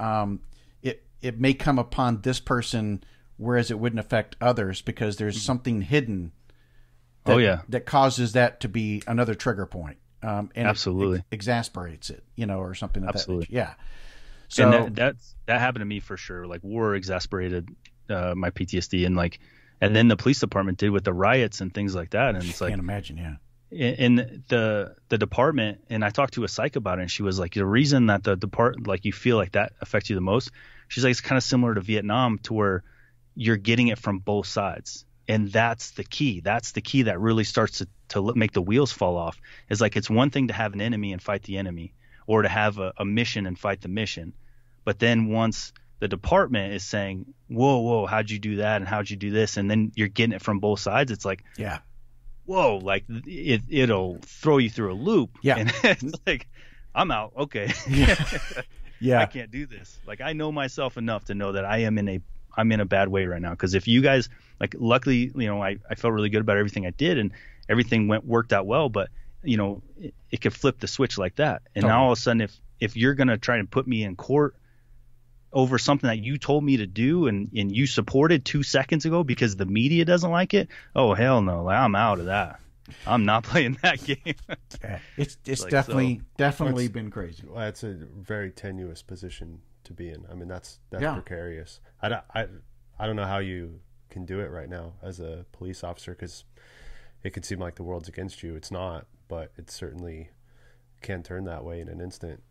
it may come upon this person, whereas it wouldn't affect others, because there's something hidden that causes that to be another trigger point. And absolutely it exasperates it, or something like absolutely. That. Yeah. So and that happened to me for sure. Like war exasperated my PTSD, and then the police department did with the riots and things like that. And it's like, I can't imagine. Yeah. In the department, and I talked to a psych about it, and she was like, the reason that the department, like you feel like that affects you the most, she's like, it's kind of similar to Vietnam, to where you're getting it from both sides. And that's the key. That's the key that really starts to make the wheels fall off. Is like, it's one thing to have an enemy and fight the enemy, or to have a mission and fight the mission. But then once the department is saying, whoa, how'd you do that? And how'd you do this? And then you're getting it from both sides. It's like, whoa, like it'll throw you through a loop. Yeah. And it's like, I'm out. Okay. Yeah. I can't do this. Like, I know myself enough to know that I'm in a bad way right now. Cause if you guys, like, luckily, I felt really good about everything I did, and everything worked out well, but it could flip the switch like that. And now all of a sudden, if you're going to try and put me in court over something that you told me to do and you supported 2 seconds ago because the media doesn't like it, oh, hell no. Like, I'm out of that. I'm not playing that game. It's like, definitely been crazy. Well, it's a very tenuous position to be in. I mean, that's precarious. I don't know how you can do it right now as a police officer, because it could seem like the world's against you. It's not, but it certainly can turn that way in an instant.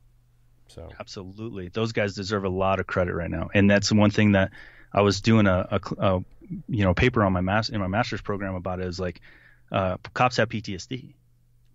So absolutely, those guys deserve a lot of credit right now, and that's one thing that I was doing a paper on my master's program about. It is like cops have PTSD.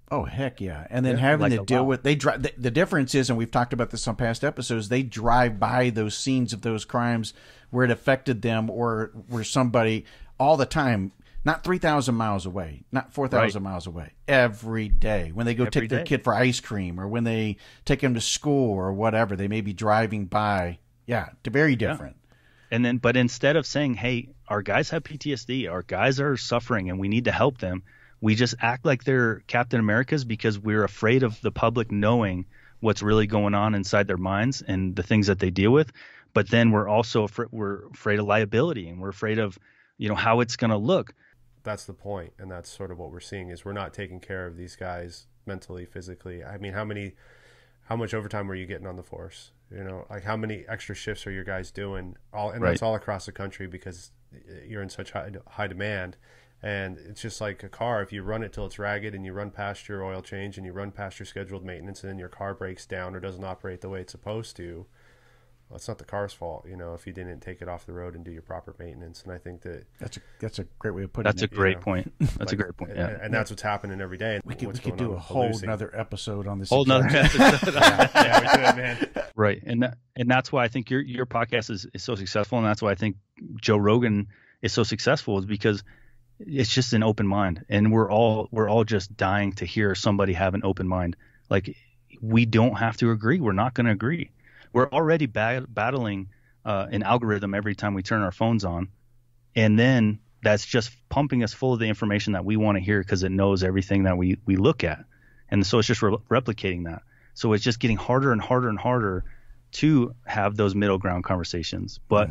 Oh, heck yeah. And then having to deal with, the difference is, and we've talked about this on past episodes, they drive by those scenes of those crimes where it affected them, or where somebody all the time, not 3,000 miles away, not 4,000 miles away, every day. When they go take their kid for ice cream, or when they take them to school or whatever, they may be driving by. Yeah, very different. Yeah. And then, but instead of saying, hey, our guys have PTSD, our guys are suffering and we need to help them, we just act like they're Captain Americas because we're afraid of the public knowing what's really going on inside their minds and the things that they deal with. But then we're also we're afraid of liability, and we're afraid of, how it's going to look. That's the point, and that's sort of what we're seeing, is we're not taking care of these guys mentally, physically. I mean, how many how much overtime were you getting on the force? You know, like how many extra shifts are your guys doing? And right. That's all across the country because you're in such high demand. And it's just like a car. If you run it till it's ragged and you run past your oil change and you run past your scheduled maintenance and then your car breaks down or doesn't operate the way it's supposed to, well, it's not the car's fault, you know, if you didn't take it off the road and do your proper maintenance. And I think that's a great way of putting it. That's a great point. That's a great point. Yeah. And that's what's happening every day. We could do a whole another episode on this. Whole another episode. Yeah, we could, man. Right. And that's why I think your podcast is so successful. And that's why I think Joe Rogan is so successful, is because it's just an open mind. And we're all just dying to hear somebody have an open mind. Like, we don't have to agree. We're not going to agree. We're already battling an algorithm every time we turn our phones on, and then that's just pumping us full of the information that we want to hear because it knows everything that we look at, and so it's just replicating that. So it's just getting harder and harder and harder to have those middle ground conversations. But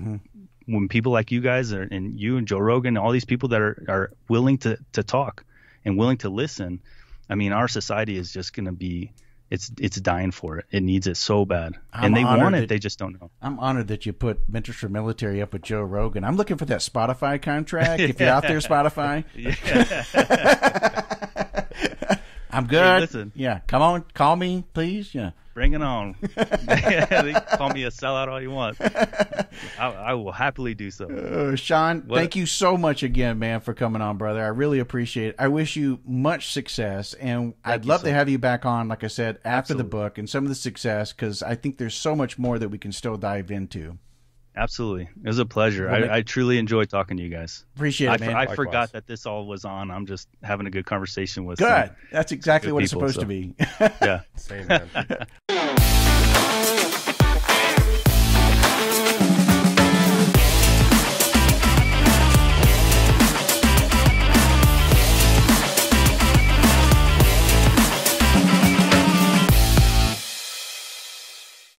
when people like you guys and you and Joe Rogan, all these people that are willing to talk and willing to listen, I mean, our society is just going to be. It's dying for it. It needs it so bad. And they want it. They just don't know. I'm honored that you put Mentors for Military up with Joe Rogan. I'm looking for that Spotify contract. If you're out there, Spotify. I'm good. Hey, listen. Yeah. Come on. Call me, please. Yeah. Bring it on. They call me a sellout all you want. I will happily do so. Sean, thank you so much again, man, for coming on, brother. I really appreciate it. I wish you much success, and I'd love to have you back on, like I said, after the book and some of the success, because I think there's so much more that we can still dive into. Absolutely. It was a pleasure. I truly enjoyed talking to you guys. Appreciate it, man. I forgot that this all was on. I'm just having a good conversation with Good. That's exactly what it's supposed to be. Yeah. Same, man.